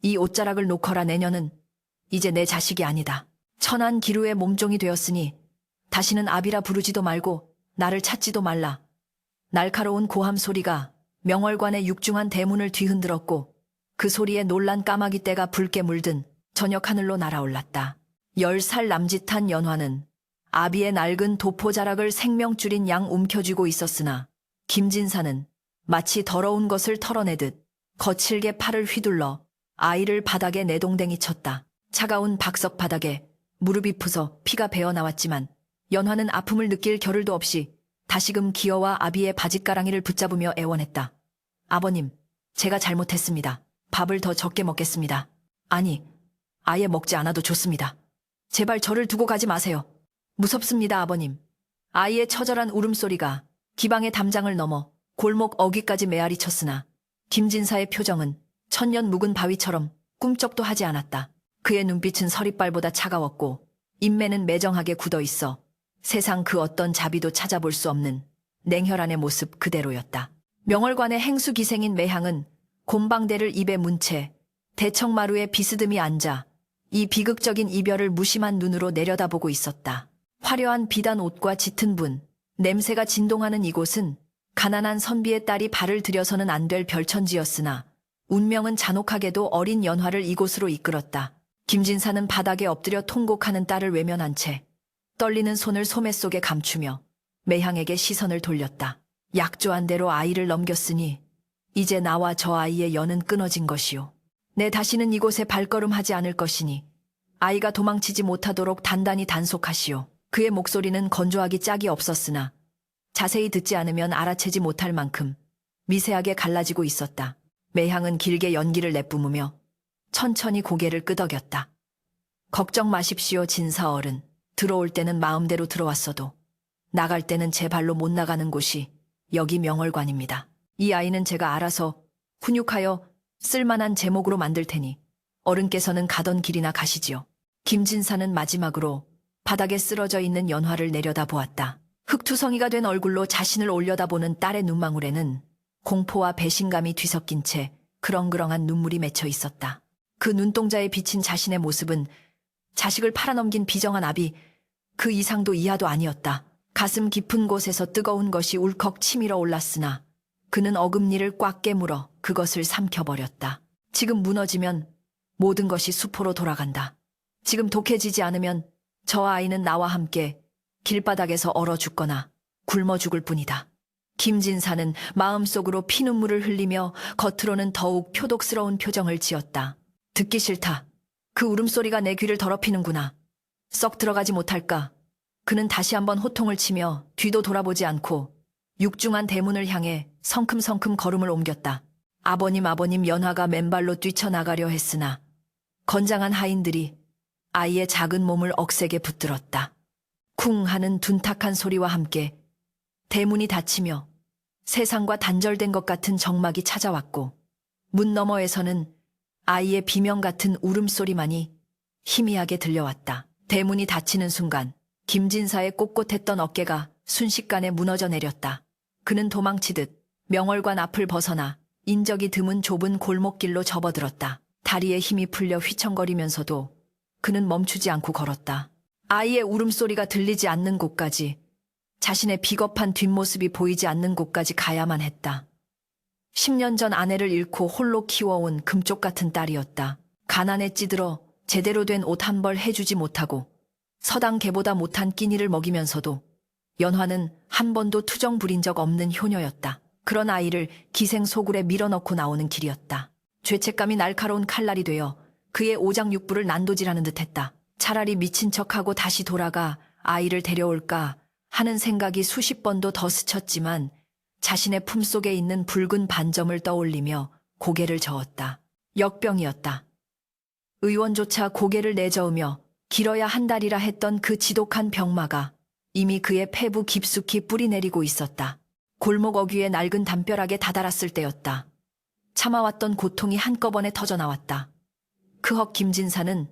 이 옷자락을 놓거라. 내년은 이제 내 자식이 아니다. 천안 기루의 몸종이 되었으니 다시는 아비라 부르지도 말고 나를 찾지도 말라. 날카로운 고함 소리가 명월관의 육중한 대문을 뒤흔들었고 그 소리에 놀란 까마귀 떼가 붉게 물든 저녁 하늘로 날아올랐다. 10살 남짓한 연화는 아비의 낡은 도포자락을 생명줄인 양 움켜쥐고 있었으나 김진사는 마치 더러운 것을 털어내듯 거칠게 팔을 휘둘러 아이를 바닥에 내동댕이 쳤다. 차가운 박석 바닥에 무릎이 부서 피가 배어나왔지만 연화는 아픔을 느낄 겨를도 없이 다시금 기어와 아비의 바짓가랑이를 붙잡으며 애원했다. 아버님, 제가 잘못했습니다. 밥을 더 적게 먹겠습니다. 아니, 아예 먹지 않아도 좋습니다. 제발 저를 두고 가지 마세요. 무섭습니다, 아버님. 아이의 처절한 울음소리가 기방의 담장을 넘어 골목 어귀까지 메아리 쳤으나 김진사의 표정은 천년 묵은 바위처럼 꿈쩍도 하지 않았다. 그의 눈빛은 서리빨보다 차가웠고 인매는 매정하게 굳어있어 세상 그 어떤 자비도 찾아볼 수 없는 냉혈한의 모습 그대로였다. 명월관의 행수기생인 매향은 곰방대를 입에 문 채 대청마루에 비스듬히 앉아 이 비극적인 이별을 무심한 눈으로 내려다보고 있었다. 화려한 비단 옷과 짙은 분, 냄새가 진동하는 이곳은 가난한 선비의 딸이 발을 들여서는 안 될 별천지였으나 운명은 잔혹하게도 어린 연화를 이곳으로 이끌었다. 김진사는 바닥에 엎드려 통곡하는 딸을 외면한 채 떨리는 손을 소매 속에 감추며 매향에게 시선을 돌렸다. 약조한 대로 아이를 넘겼으니 이제 나와 저 아이의 연은 끊어진 것이오. 내 다시는 이곳에 발걸음하지 않을 것이니 아이가 도망치지 못하도록 단단히 단속하시오. 그의 목소리는 건조하기 짝이 없었으나 자세히 듣지 않으면 알아채지 못할 만큼 미세하게 갈라지고 있었다. 매향은 길게 연기를 내뿜으며 천천히 고개를 끄덕였다. 걱정 마십시오, 진사 어른. 들어올 때는 마음대로 들어왔어도 나갈 때는 제 발로 못 나가는 곳이 여기 명월관입니다. 이 아이는 제가 알아서 훈육하여 쓸만한 제목으로 만들 테니 어른께서는 가던 길이나 가시지요. 김진사는 마지막으로 바닥에 쓰러져 있는 연화를 내려다보았다. 흙투성이가 된 얼굴로 자신을 올려다보는 딸의 눈망울에는 공포와 배신감이 뒤섞인 채 그렁그렁한 눈물이 맺혀 있었다. 그 눈동자에 비친 자신의 모습은 자식을 팔아넘긴 비정한 아비 그 이상도 이하도 아니었다. 가슴 깊은 곳에서 뜨거운 것이 울컥 치밀어 올랐으나 그는 어금니를 꽉 깨물어 그것을 삼켜버렸다. 지금 무너지면 모든 것이 수포로 돌아간다. 지금 독해지지 않으면 저 아이는 나와 함께 길바닥에서 얼어 죽거나 굶어 죽을 뿐이다. 김진사는 마음속으로 피눈물을 흘리며 겉으로는 더욱 표독스러운 표정을 지었다. 듣기 싫다. 그 울음소리가 내 귀를 더럽히는구나. 썩 들어가지 못할까. 그는 다시 한번 호통을 치며 뒤도 돌아보지 않고 육중한 대문을 향해 성큼성큼 걸음을 옮겼다. 아버님 연화가 맨발로 뛰쳐나가려 했으나 건장한 하인들이 아이의 작은 몸을 억세게 붙들었다. 쿵 하는 둔탁한 소리와 함께 대문이 닫히며 세상과 단절된 것 같은 정막이 찾아왔고 문 너머에서는 아이의 비명 같은 울음소리만이 희미하게 들려왔다. 대문이 닫히는 순간 김진사의 꼿꼿했던 어깨가 순식간에 무너져 내렸다. 그는 도망치듯 명월관 앞을 벗어나 인적이 드문 좁은 골목길로 접어들었다. 다리에 힘이 풀려 휘청거리면서도 그는 멈추지 않고 걸었다. 아이의 울음소리가 들리지 않는 곳까지, 자신의 비겁한 뒷모습이 보이지 않는 곳까지 가야만 했다. 10년 전 아내를 잃고 홀로 키워온 금쪽 같은 딸이었다. 가난에 찌들어 제대로 된 옷 한 벌 해주지 못하고 서당 개보다 못한 끼니를 먹이면서도 연화는 한 번도 투정 부린 적 없는 효녀였다. 그런 아이를 기생소굴에 밀어넣고 나오는 길이었다. 죄책감이 날카로운 칼날이 되어 그의 오장육부를 난도질하는 듯했다. 차라리 미친 척하고 다시 돌아가 아이를 데려올까 하는 생각이 수십 번도 더 스쳤지만 자신의 품속에 있는 붉은 반점을 떠올리며 고개를 저었다. 역병이었다. 의원조차 고개를 내저으며 길어야 한 달이라 했던 그 지독한 병마가 이미 그의 폐부 깊숙이 뿌리내리고 있었다. 골목 어귀에 낡은 담벼락에 다다랐을 때였다. 참아왔던 고통이 한꺼번에 터져나왔다. 그헉 김진사는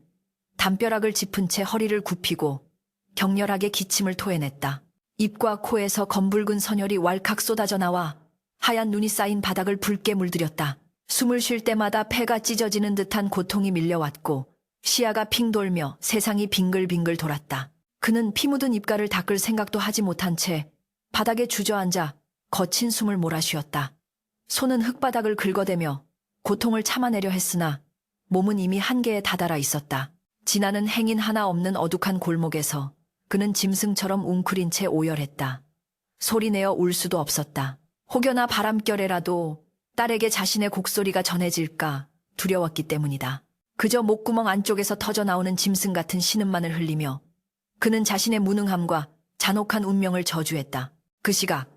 담벼락을 짚은 채 허리를 굽히고 격렬하게 기침을 토해냈다. 입과 코에서 검붉은 선혈이 왈칵 쏟아져 나와 하얀 눈이 쌓인 바닥을 붉게 물들였다. 숨을 쉴 때마다 폐가 찢어지는 듯한 고통이 밀려왔고 시야가 핑 돌며 세상이 빙글빙글 돌았다. 그는 피 묻은 입가를 닦을 생각도 하지 못한 채 바닥에 주저앉아 거친 숨을 몰아쉬었다. 손은 흙바닥을 긁어대며 고통을 참아내려 했으나 몸은 이미 한계에 다다라 있었다. 지나는 행인 하나 없는 어둑한 골목에서 그는 짐승처럼 웅크린 채 오열했다. 소리내어 울 수도 없었다. 혹여나 바람결에라도 딸에게 자신의 곡소리가 전해질까 두려웠기 때문이다. 그저 목구멍 안쪽에서 터져나오는 짐승 같은 신음만을 흘리며 그는 자신의 무능함과 잔혹한 운명을 저주했다. 그 시각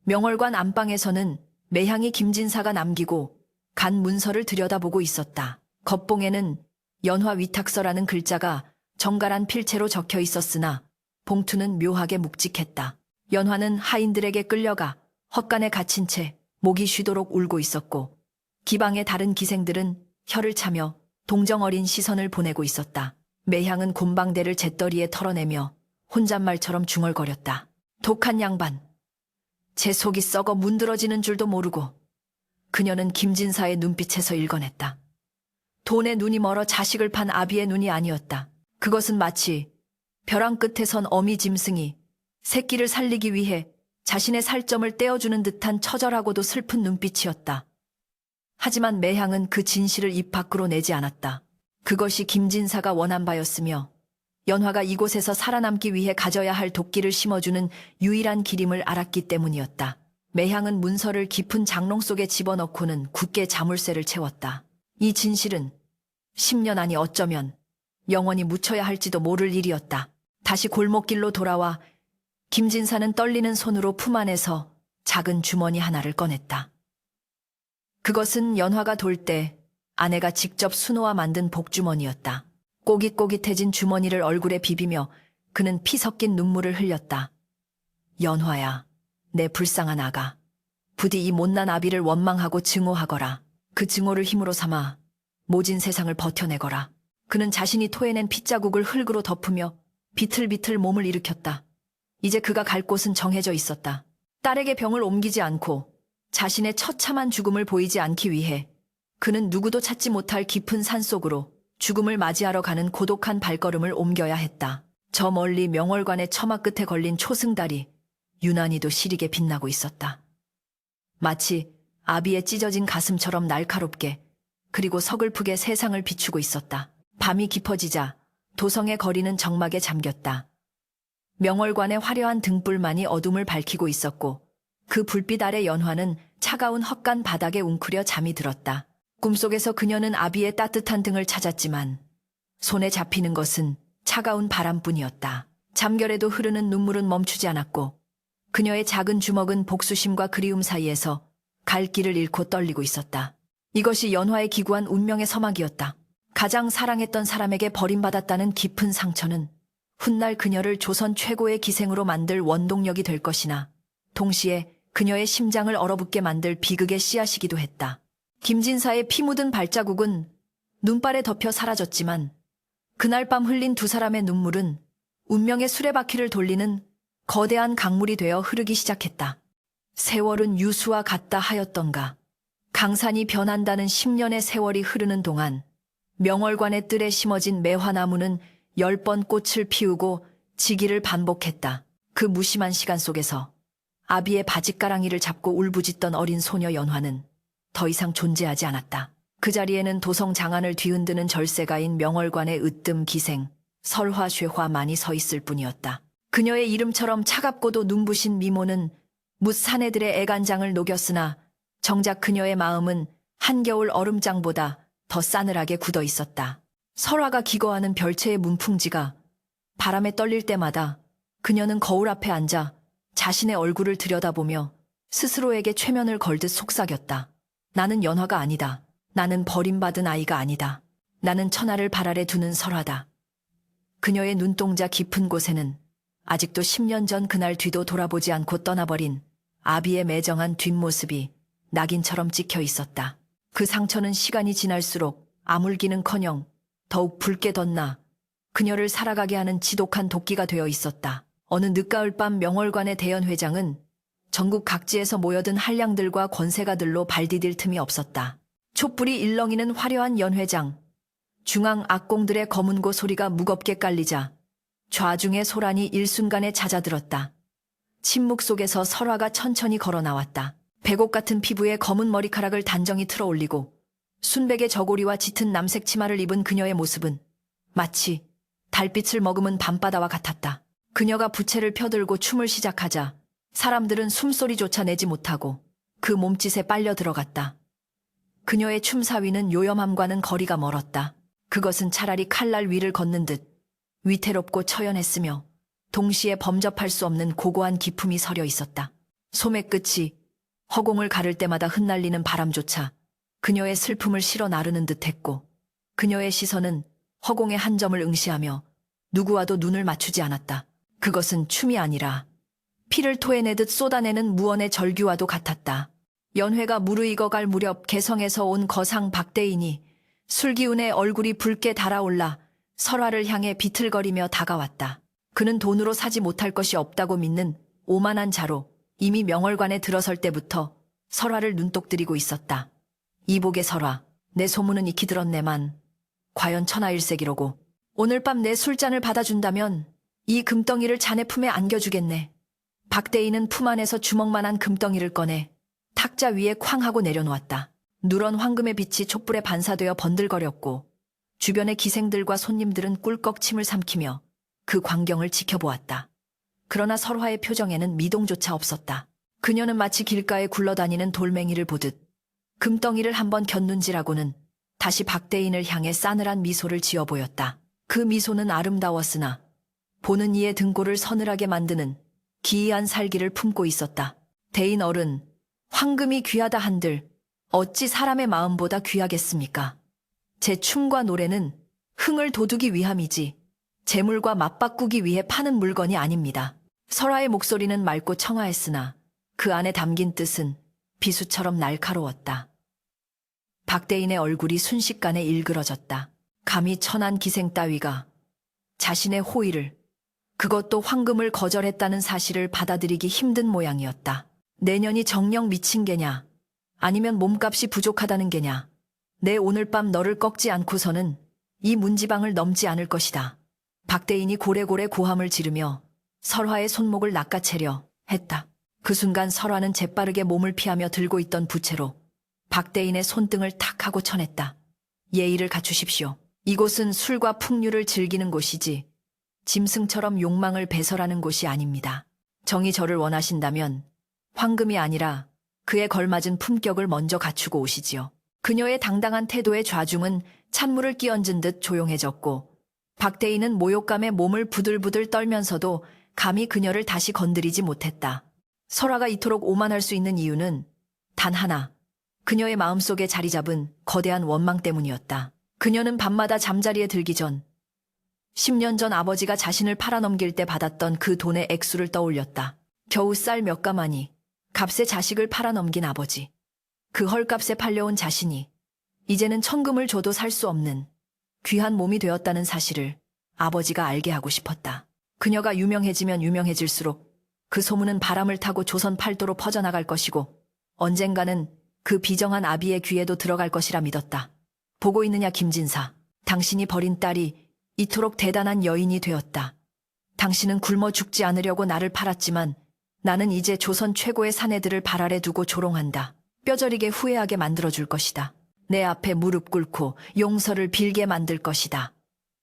명월관 안방에서는 매향이 김진사가 남기고 간 문서를 들여다보고 있었다. 겉봉에는 연화 위탁서라는 글자가 정갈한 필체로 적혀 있었으나 봉투는 묘하게 묵직했다. 연화는 하인들에게 끌려가 헛간에 갇힌 채 목이 쉬도록 울고 있었고 기방의 다른 기생들은 혀를 차며 동정 어린 시선을 보내고 있었다. 매향은 곰방대를 재떨이에 털어내며 혼잣말처럼 중얼거렸다. 독한 양반. 제 속이 썩어 문드러지는 줄도 모르고. 그녀는 김진사의 눈빛에서 읽어냈다. 돈에 눈이 멀어 자식을 판 아비의 눈이 아니었다. 그것은 마치 벼랑 끝에 선 어미 짐승이 새끼를 살리기 위해 자신의 살점을 떼어주는 듯한 처절하고도 슬픈 눈빛이었다. 하지만 매향은 그 진실을 입 밖으로 내지 않았다. 그것이 김진사가 원한 바였으며 연화가 이곳에서 살아남기 위해 가져야 할 도끼를 심어주는 유일한 길임을 알았기 때문이었다. 매향은 문서를 깊은 장롱 속에 집어넣고는 굳게 자물쇠를 채웠다. 이 진실은 10년 아니 어쩌면 영원히 묻혀야 할지도 모를 일이었다. 다시 골목길로 돌아와 김진사는 떨리는 손으로 품 안에서 작은 주머니 하나를 꺼냈다. 그것은 연화가 돌 때 아내가 직접 수놓아 만든 복주머니였다. 꼬깃꼬깃해진 주머니를 얼굴에 비비며 그는 피 섞인 눈물을 흘렸다. 연화야, 내 불쌍한 아가. 부디 이 못난 아비를 원망하고 증오하거라. 그 증오를 힘으로 삼아 모진 세상을 버텨내거라. 그는 자신이 토해낸 핏자국을 흙으로 덮으며 비틀비틀 몸을 일으켰다. 이제 그가 갈 곳은 정해져 있었다. 딸에게 병을 옮기지 않고 자신의 처참한 죽음을 보이지 않기 위해 그는 누구도 찾지 못할 깊은 산속으로 죽음을 맞이하러 가는 고독한 발걸음을 옮겨야 했다. 저 멀리 명월관의 처마 끝에 걸린 초승달이 유난히도 시리게 빛나고 있었다. 마치 아비의 찢어진 가슴처럼 날카롭게 그리고 서글프게 세상을 비추고 있었다. 밤이 깊어지자 도성의 거리는 정막에 잠겼다. 명월관의 화려한 등불만이 어둠을 밝히고 있었고 그 불빛 아래 연화는 차가운 헛간 바닥에 웅크려 잠이 들었다. 꿈속에서 그녀는 아비의 따뜻한 등을 찾았지만 손에 잡히는 것은 차가운 바람뿐이었다. 잠결에도 흐르는 눈물은 멈추지 않았고 그녀의 작은 주먹은 복수심과 그리움 사이에서 갈 길을 잃고 떨리고 있었다. 이것이 연화의 기구한 운명의 서막이었다. 가장 사랑했던 사람에게 버림받았다는 깊은 상처는 훗날 그녀를 조선 최고의 기생으로 만들 원동력이 될 것이나 동시에 그녀의 심장을 얼어붙게 만들 비극의 씨앗이기도 했다. 김진사의 피 묻은 발자국은 눈발에 덮여 사라졌지만 그날 밤 흘린 두 사람의 눈물은 운명의 수레바퀴를 돌리는 거대한 강물이 되어 흐르기 시작했다. 세월은 유수와 같다 하였던가. 강산이 변한다는 10년의 세월이 흐르는 동안 명월관의 뜰에 심어진 매화나무는 10번 꽃을 피우고 지기를 반복했다. 그 무심한 시간 속에서 아비의 바짓가랑이를 잡고 울부짖던 어린 소녀 연화는 더 이상 존재하지 않았다. 그 자리에는 도성 장안을 뒤흔드는 절세가인 명월관의 으뜸 기생 설화쇠화만이 서 있을 뿐이었다. 그녀의 이름처럼 차갑고도 눈부신 미모는 뭇 사내들의 애간장을 녹였으나 정작 그녀의 마음은 한겨울 얼음장보다 더 싸늘하게 굳어 있었다. 설화가 기거하는 별채의 문풍지가 바람에 떨릴 때마다 그녀는 거울 앞에 앉아 자신의 얼굴을 들여다보며 스스로에게 최면을 걸듯 속삭였다. 나는 연화가 아니다. 나는 버림받은 아이가 아니다. 나는 천하를 발 아래 두는 설화다. 그녀의 눈동자 깊은 곳에는 아직도 10년 전 그날 뒤도 돌아보지 않고 떠나버린 아비의 매정한 뒷모습이 낙인처럼 찍혀 있었다. 그 상처는 시간이 지날수록 아물기는커녕 더욱 붉게 덧나 그녀를 살아가게 하는 지독한 도끼가 되어 있었다. 어느 늦가을 밤 명월관의 대연회장은 전국 각지에서 모여든 한량들과 권세가들로 발 디딜 틈이 없었다. 촛불이 일렁이는 화려한 연회장. 중앙 악공들의 검은고 소리가 무겁게 깔리자 좌중의 소란이 일순간에 잦아들었다. 침묵 속에서 설화가 천천히 걸어 나왔다. 백옥 같은 피부에 검은 머리카락을 단정히 틀어 올리고 순백의 저고리와 짙은 남색 치마를 입은 그녀의 모습은 마치 달빛을 머금은 밤바다와 같았다. 그녀가 부채를 펴들고 춤을 시작하자 사람들은 숨소리조차 내지 못하고 그 몸짓에 빨려 들어갔다. 그녀의 춤사위는 요염함과는 거리가 멀었다. 그것은 차라리 칼날 위를 걷는 듯 위태롭고 처연했으며 동시에 범접할 수 없는 고고한 기품이 서려 있었다. 소매 끝이 허공을 가를 때마다 흩날리는 바람조차 그녀의 슬픔을 실어 나르는 듯했고 그녀의 시선은 허공의 한 점을 응시하며 누구와도 눈을 맞추지 않았다. 그것은 춤이 아니라 피를 토해내듯 쏟아내는 무언의 절규와도 같았다. 연회가 무르익어갈 무렵 개성에서 온 거상 박대인이 술기운에 얼굴이 붉게 달아올라 설화를 향해 비틀거리며 다가왔다. 그는 돈으로 사지 못할 것이 없다고 믿는 오만한 자로 이미 명월관에 들어설 때부터 설화를 눈독들이고 있었다. 이복의 설화, 내 소문은 익히 들었네만 과연 천하일색이로고 오늘 밤 내 술잔을 받아준다면 이 금덩이를 자네 품에 안겨주겠네. 박대인은 품 안에서 주먹만한 금덩이를 꺼내 탁자 위에 쾅 하고 내려놓았다. 누런 황금의 빛이 촛불에 반사되어 번들거렸고 주변의 기생들과 손님들은 꿀꺽 침을 삼키며 그 광경을 지켜보았다. 그러나 설화의 표정에는 미동조차 없었다. 그녀는 마치 길가에 굴러다니는 돌멩이를 보듯 금덩이를 한번 곁눈질하고는 다시 박대인을 향해 싸늘한 미소를 지어 보였다. 그 미소는 아름다웠으나 보는 이의 등골을 서늘하게 만드는 기이한 살기를 품고 있었다. 대인 어른, 황금이 귀하다 한들 어찌 사람의 마음보다 귀하겠습니까? 제 춤과 노래는 흥을 돋우기 위함이지 재물과 맞바꾸기 위해 파는 물건이 아닙니다. 설화의 목소리는 맑고 청아했으나 그 안에 담긴 뜻은 비수처럼 날카로웠다. 박대인의 얼굴이 순식간에 일그러졌다. 감히 천한 기생 따위가 자신의 호의를, 그것도 황금을 거절했다는 사실을 받아들이기 힘든 모양이었다. 내년이 정녕 미친 게냐? 아니면 몸값이 부족하다는 게냐? 내 오늘 밤 너를 꺾지 않고서는 이 문지방을 넘지 않을 것이다. 박대인이 고래고래 고함을 지르며 설화의 손목을 낚아채려 했다. 그 순간 설화는 재빠르게 몸을 피하며 들고 있던 부채로 박대인의 손등을 탁 하고 쳐냈다. 예의를 갖추십시오. 이곳은 술과 풍류를 즐기는 곳이지 짐승처럼 욕망을 배설하는 곳이 아닙니다. 정이 저를 원하신다면 황금이 아니라 그에 걸맞은 품격을 먼저 갖추고 오시지요. 그녀의 당당한 태도의 좌중은 찬물을 끼얹은 듯 조용해졌고 박대인은 모욕감에 몸을 부들부들 떨면서도 감히 그녀를 다시 건드리지 못했다. 설화가 이토록 오만할 수 있는 이유는 단 하나, 그녀의 마음속에 자리 잡은 거대한 원망 때문이었다. 그녀는 밤마다 잠자리에 들기 전 10년 전 아버지가 자신을 팔아넘길 때 받았던 그 돈의 액수를 떠올렸다. 겨우 쌀 몇 가마니 값에 자식을 팔아넘긴 아버지. 그 헐값에 팔려온 자신이 이제는 천금을 줘도 살 수 없는 귀한 몸이 되었다는 사실을 아버지가 알게 하고 싶었다. 그녀가 유명해지면 유명해질수록 그 소문은 바람을 타고 조선 팔도로 퍼져나갈 것이고 언젠가는 그 비정한 아비의 귀에도 들어갈 것이라 믿었다. 보고 있느냐 김진사. 당신이 버린 딸이 이토록 대단한 여인이 되었다. 당신은 굶어 죽지 않으려고 나를 팔았지만 나는 이제 조선 최고의 사내들을 발 아래 두고 조롱한다. 뼈저리게 후회하게 만들어줄 것이다. 내 앞에 무릎 꿇고 용서를 빌게 만들 것이다.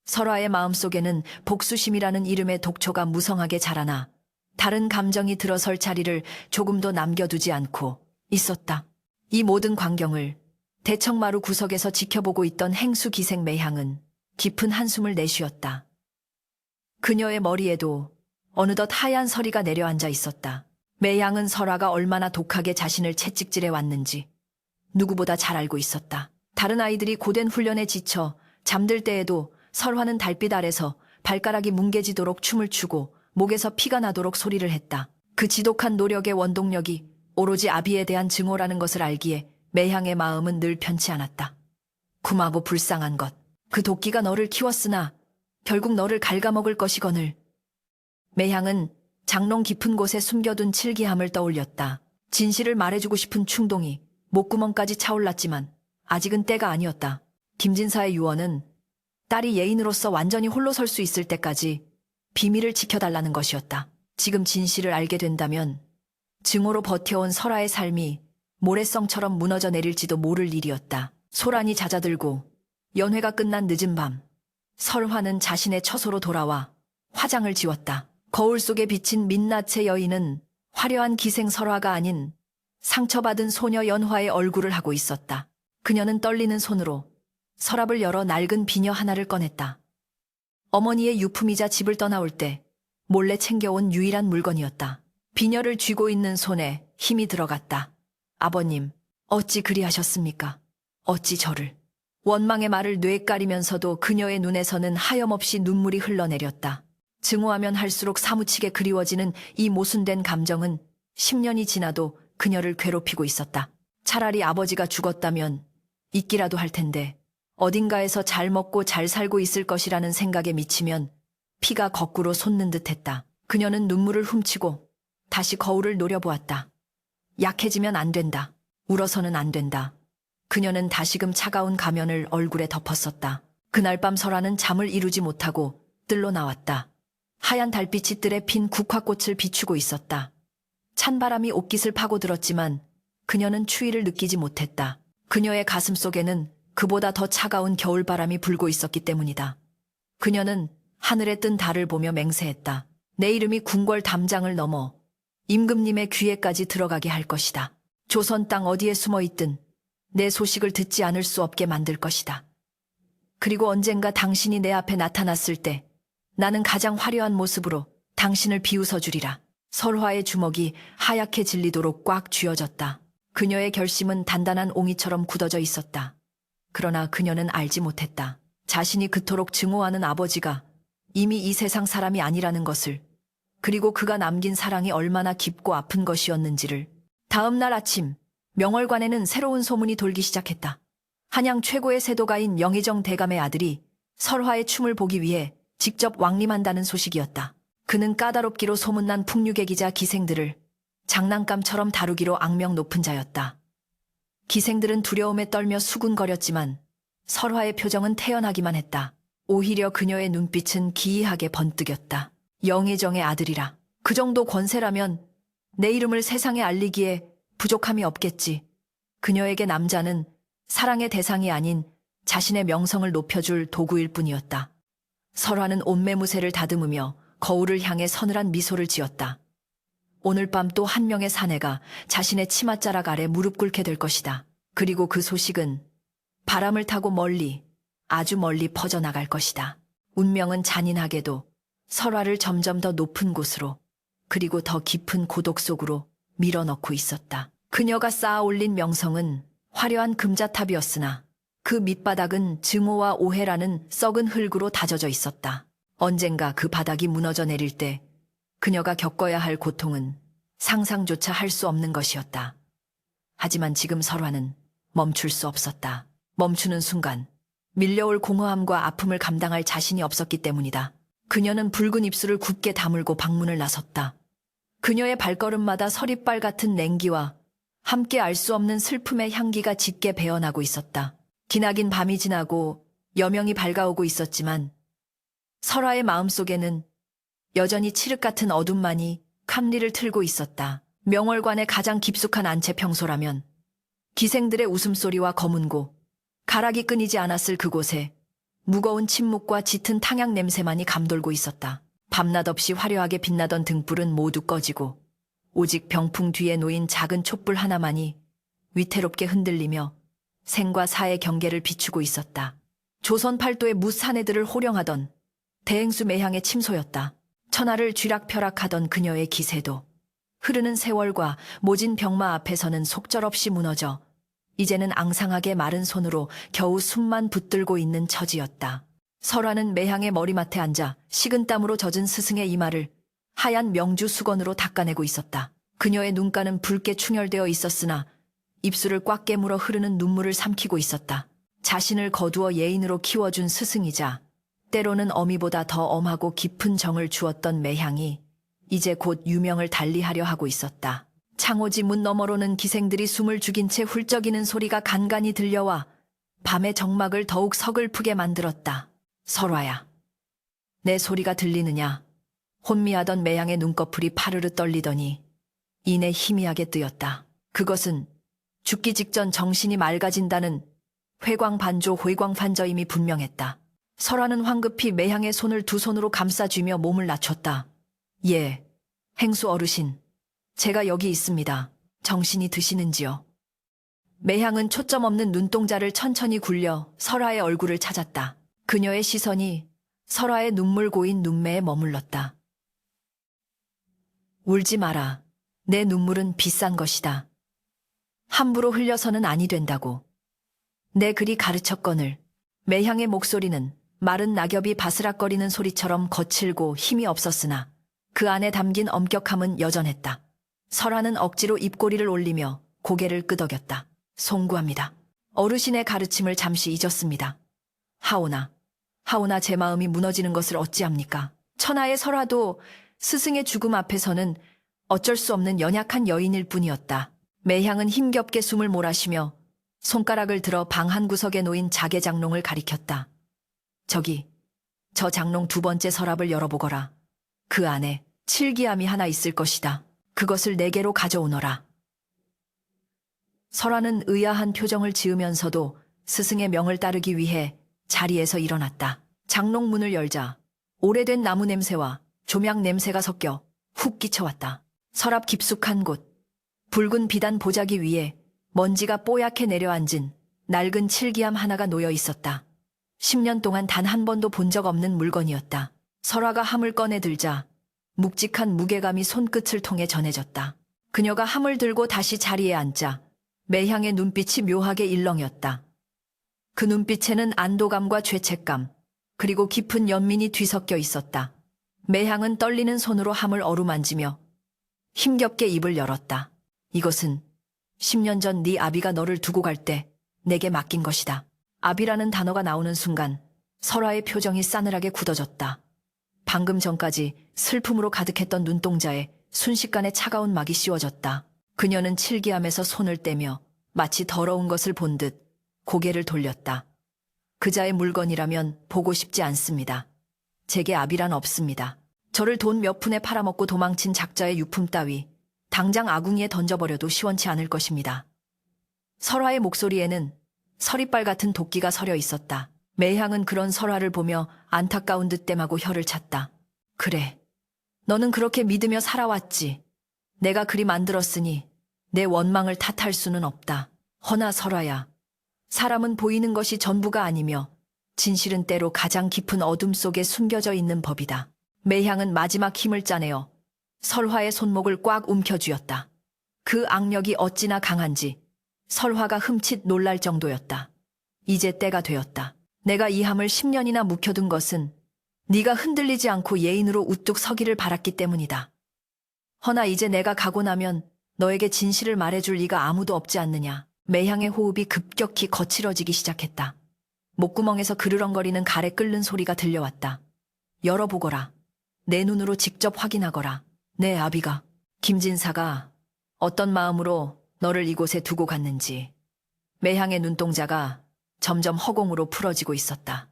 설화의 마음속에는 복수심이라는 이름의 독초가 무성하게 자라나 다른 감정이 들어설 자리를 조금도 남겨두지 않고 있었다. 이 모든 광경을 대청마루 구석에서 지켜보고 있던 행수 기생 매향은 깊은 한숨을 내쉬었다. 그녀의 머리에도 어느덧 하얀 서리가 내려앉아 있었다. 매향은 설화가 얼마나 독하게 자신을 채찍질해 왔는지 누구보다 잘 알고 있었다. 다른 아이들이 고된 훈련에 지쳐 잠들 때에도 설화는 달빛 아래서 발가락이 뭉개지도록 춤을 추고 목에서 피가 나도록 소리를 했다. 그 지독한 노력의 원동력이 오로지 아비에 대한 증오라는 것을 알기에 매향의 마음은 늘 편치 않았다. 굼하고 불쌍한 것. 그 도끼가 너를 키웠으나 결국 너를 갉아먹을 것이거늘. 매향은 장롱 깊은 곳에 숨겨둔 칠기함을 떠올렸다. 진실을 말해주고 싶은 충동이 목구멍까지 차올랐지만 아직은 때가 아니었다. 김진사의 유언은 딸이 예인으로서 완전히 홀로 설 수 있을 때까지 비밀을 지켜달라는 것이었다. 지금 진실을 알게 된다면 증오로 버텨온 설아의 삶이 모래성처럼 무너져 내릴지도 모를 일이었다. 소란이 잦아들고 연회가 끝난 늦은 밤, 설화는 자신의 처소로 돌아와 화장을 지웠다. 거울 속에 비친 민낯의 여인은 화려한 기생 설화가 아닌 상처받은 소녀 연화의 얼굴을 하고 있었다. 그녀는 떨리는 손으로 서랍을 열어 낡은 비녀 하나를 꺼냈다. 어머니의 유품이자 집을 떠나올 때 몰래 챙겨온 유일한 물건이었다. 비녀를 쥐고 있는 손에 힘이 들어갔다. 아버님, 어찌 그리하셨습니까? 어찌 저를. 원망의 말을 뇌까리면서도 그녀의 눈에서는 하염없이 눈물이 흘러내렸다. 증오하면 할수록 사무치게 그리워지는 이 모순된 감정은 10년이 지나도 그녀를 괴롭히고 있었다. 차라리 아버지가 죽었다면 잊기라도 할 텐데 어딘가에서 잘 먹고 잘 살고 있을 것이라는 생각에 미치면 피가 거꾸로 솟는 듯했다. 그녀는 눈물을 훔치고 다시 거울을 노려보았다. 약해지면 안 된다. 울어서는 안 된다. 그녀는 다시금 차가운 가면을 얼굴에 덮었었다. 그날 밤 설아는 잠을 이루지 못하고 뜰로 나왔다. 하얀 달빛이 뜰에 핀 국화꽃을 비추고 있었다. 찬바람이 옷깃을 파고들었지만 그녀는 추위를 느끼지 못했다. 그녀의 가슴 속에는 그보다 더 차가운 겨울바람이 불고 있었기 때문이다. 그녀는 하늘에 뜬 달을 보며 맹세했다. 내 이름이 궁궐 담장을 넘어 임금님의 귀에까지 들어가게 할 것이다. 조선 땅 어디에 숨어 있든 내 소식을 듣지 않을 수 없게 만들 것이다. 그리고 언젠가 당신이 내 앞에 나타났을 때 나는 가장 화려한 모습으로 당신을 비웃어 주리라. 설화의 주먹이 하얗게 질리도록 꽉 쥐어졌다. 그녀의 결심은 단단한 옹이처럼 굳어져 있었다. 그러나 그녀는 알지 못했다. 자신이 그토록 증오하는 아버지가 이미 이 세상 사람이 아니라는 것을, 그리고 그가 남긴 사랑이 얼마나 깊고 아픈 것이었는지를. 다음 날 아침, 명월관에는 새로운 소문이 돌기 시작했다. 한양 최고의 세도가인 영의정 대감의 아들이 설화의 춤을 보기 위해 직접 왕림한다는 소식이었다. 그는 까다롭기로 소문난 풍류객이자 기생들을 장난감처럼 다루기로 악명 높은 자였다. 기생들은 두려움에 떨며 수군거렸지만 설화의 표정은 태연하기만 했다. 오히려 그녀의 눈빛은 기이하게 번뜩였다. 영의정의 아들이라. 그 정도 권세라면 내 이름을 세상에 알리기에 부족함이 없겠지. 그녀에게 남자는 사랑의 대상이 아닌 자신의 명성을 높여줄 도구일 뿐이었다. 설화는 옷매무새를 다듬으며 거울을 향해 서늘한 미소를 지었다. 오늘 밤 또 한 명의 사내가 자신의 치맛자락 아래 무릎 꿇게 될 것이다. 그리고 그 소식은 바람을 타고 멀리, 아주 멀리 퍼져나갈 것이다. 운명은 잔인하게도 설화를 점점 더 높은 곳으로, 그리고 더 깊은 고독 속으로 밀어넣고 있었다. 그녀가 쌓아 올린 명성은 화려한 금자탑이었으나 그 밑바닥은 증오와 오해라는 썩은 흙으로 다져져 있었다. 언젠가 그 바닥이 무너져 내릴 때 그녀가 겪어야 할 고통은 상상조차 할 수 없는 것이었다. 하지만 지금 설화는 멈출 수 없었다. 멈추는 순간 밀려올 공허함과 아픔을 감당할 자신이 없었기 때문이다. 그녀는 붉은 입술을 굳게 다물고 방문을 나섰다. 그녀의 발걸음마다 서리빨 같은 냉기와 함께 알 수 없는 슬픔의 향기가 짙게 배어나고 있었다. 기나긴 밤이 지나고 여명이 밝아오고 있었지만 설화의 마음속에는 여전히 칠흑 같은 어둠만이 캄리를 틀고 있었다. 명월관의 가장 깊숙한 안채 평소라면 기생들의 웃음소리와 검은고, 가락이 끊이지 않았을 그곳에 무거운 침묵과 짙은 탕약 냄새만이 감돌고 있었다. 밤낮 없이 화려하게 빛나던 등불은 모두 꺼지고 오직 병풍 뒤에 놓인 작은 촛불 하나만이 위태롭게 흔들리며 생과 사의 경계를 비추고 있었다. 조선 팔도의 무사내들을 호령하던 대행수 매향의 침소였다. 천하를 쥐락펴락하던 그녀의 기세도 흐르는 세월과 모진 병마 앞에서는 속절없이 무너져 이제는 앙상하게 마른 손으로 겨우 숨만 붙들고 있는 처지였다. 설화는 매향의 머리맡에 앉아 식은땀으로 젖은 스승의 이마를 하얀 명주 수건으로 닦아내고 있었다. 그녀의 눈가는 붉게 충혈되어 있었으나 입술을 꽉 깨물어 흐르는 눈물을 삼키고 있었다. 자신을 거두어 예인으로 키워준 스승이자 때로는 어미보다 더 엄하고 깊은 정을 주었던 매향이 이제 곧 유명을 달리하려 하고 있었다. 창호지 문 너머로는 기생들이 숨을 죽인 채 훌쩍이는 소리가 간간히 들려와 밤의 정막을 더욱 서글프게 만들었다. 설화야. 내 소리가 들리느냐? 혼미하던 매양의 눈꺼풀이 파르르 떨리더니 이내 희미하게 뜨였다. 그것은 죽기 직전 정신이 맑아진다는 회광반조임이 분명했다. 설화는 황급히 매향의 손을 두 손으로 감싸쥐며 몸을 낮췄다. 예, 행수 어르신. 제가 여기 있습니다. 정신이 드시는지요? 매향은 초점 없는 눈동자를 천천히 굴려 설화의 얼굴을 찾았다. 그녀의 시선이 설화의 눈물 고인 눈매에 머물렀다. 울지 마라. 내 눈물은 비싼 것이다. 함부로 흘려서는 아니 된다고. 내 글이 가르쳤거늘. 매향의 목소리는 마른 낙엽이 바스락거리는 소리처럼 거칠고 힘이 없었으나 그 안에 담긴 엄격함은 여전했다. 설화는 억지로 입꼬리를 올리며 고개를 끄덕였다. 송구합니다. 어르신의 가르침을 잠시 잊었습니다. 하오나 제 마음이 무너지는 것을 어찌합니까? 천하의 설화도 스승의 죽음 앞에서는 어쩔 수 없는 연약한 여인일 뿐이었다. 매향은 힘겹게 숨을 몰아쉬며 손가락을 들어 방 한 구석에 놓인 자개 장롱을 가리켰다. 저기, 저 장롱 두 번째 서랍을 열어보거라. 그 안에 칠기암이 하나 있을 것이다. 그것을 내게로 가져오너라. 설화는 의아한 표정을 지으면서도 스승의 명을 따르기 위해 자리에서 일어났다. 장롱 문을 열자 오래된 나무 냄새와 조명 냄새가 섞여 훅 끼쳐왔다. 서랍 깊숙한 곳, 붉은 비단 보자기 위에 먼지가 뽀얗게 내려앉은 낡은 칠기암 하나가 놓여 있었다. 10년 동안 단 한 번도 본 적 없는 물건이었다. 설화가 함을 꺼내 들자 묵직한 무게감이 손끝을 통해 전해졌다. 그녀가 함을 들고 다시 자리에 앉자 매향의 눈빛이 묘하게 일렁였다. 그 눈빛에는 안도감과 죄책감, 그리고 깊은 연민이 뒤섞여 있었다. 매향은 떨리는 손으로 함을 어루만지며 힘겹게 입을 열었다. 이것은 10년 전 네 아비가 너를 두고 갈 때 내게 맡긴 것이다. 아비라는 단어가 나오는 순간 설화의 표정이 싸늘하게 굳어졌다. 방금 전까지 슬픔으로 가득했던 눈동자에 순식간에 차가운 막이 씌워졌다. 그녀는 칠기암에서 손을 떼며 마치 더러운 것을 본 듯 고개를 돌렸다. 그자의 물건이라면 보고 싶지 않습니다. 제게 아비란 없습니다. 저를 돈 몇 푼에 팔아먹고 도망친 작자의 유품 따위 당장 아궁이에 던져버려도 시원치 않을 것입니다. 설화의 목소리에는 서리빨 같은 도끼가 서려 있었다. 매향은 그런 설화를 보며 안타까운 듯땜하고 혀를 찼다. 그래, 너는 그렇게 믿으며 살아왔지. 내가 그리 만들었으니 내 원망을 탓할 수는 없다. 허나 설화야, 사람은 보이는 것이 전부가 아니며 진실은 때로 가장 깊은 어둠 속에 숨겨져 있는 법이다. 매향은 마지막 힘을 짜내어 설화의 손목을 꽉 움켜쥐었다. 그 악력이 어찌나 강한지 설화가 흠칫 놀랄 정도였다. 이제 때가 되었다. 내가 이 함을 10년이나 묵혀둔 것은 네가 흔들리지 않고 예인으로 우뚝 서기를 바랐기 때문이다. 허나 이제 내가 가고 나면 너에게 진실을 말해줄 리가 아무도 없지 않느냐. 매향의 호흡이 급격히 거칠어지기 시작했다. 목구멍에서 그르렁거리는 가래 끓는 소리가 들려왔다. 열어보거라. 내 눈으로 직접 확인하거라. 내 아비가, 김진사가 어떤 마음으로 너를 이곳에 두고 갔는지. 매향의 눈동자가 점점 허공으로 풀어지고 있었다.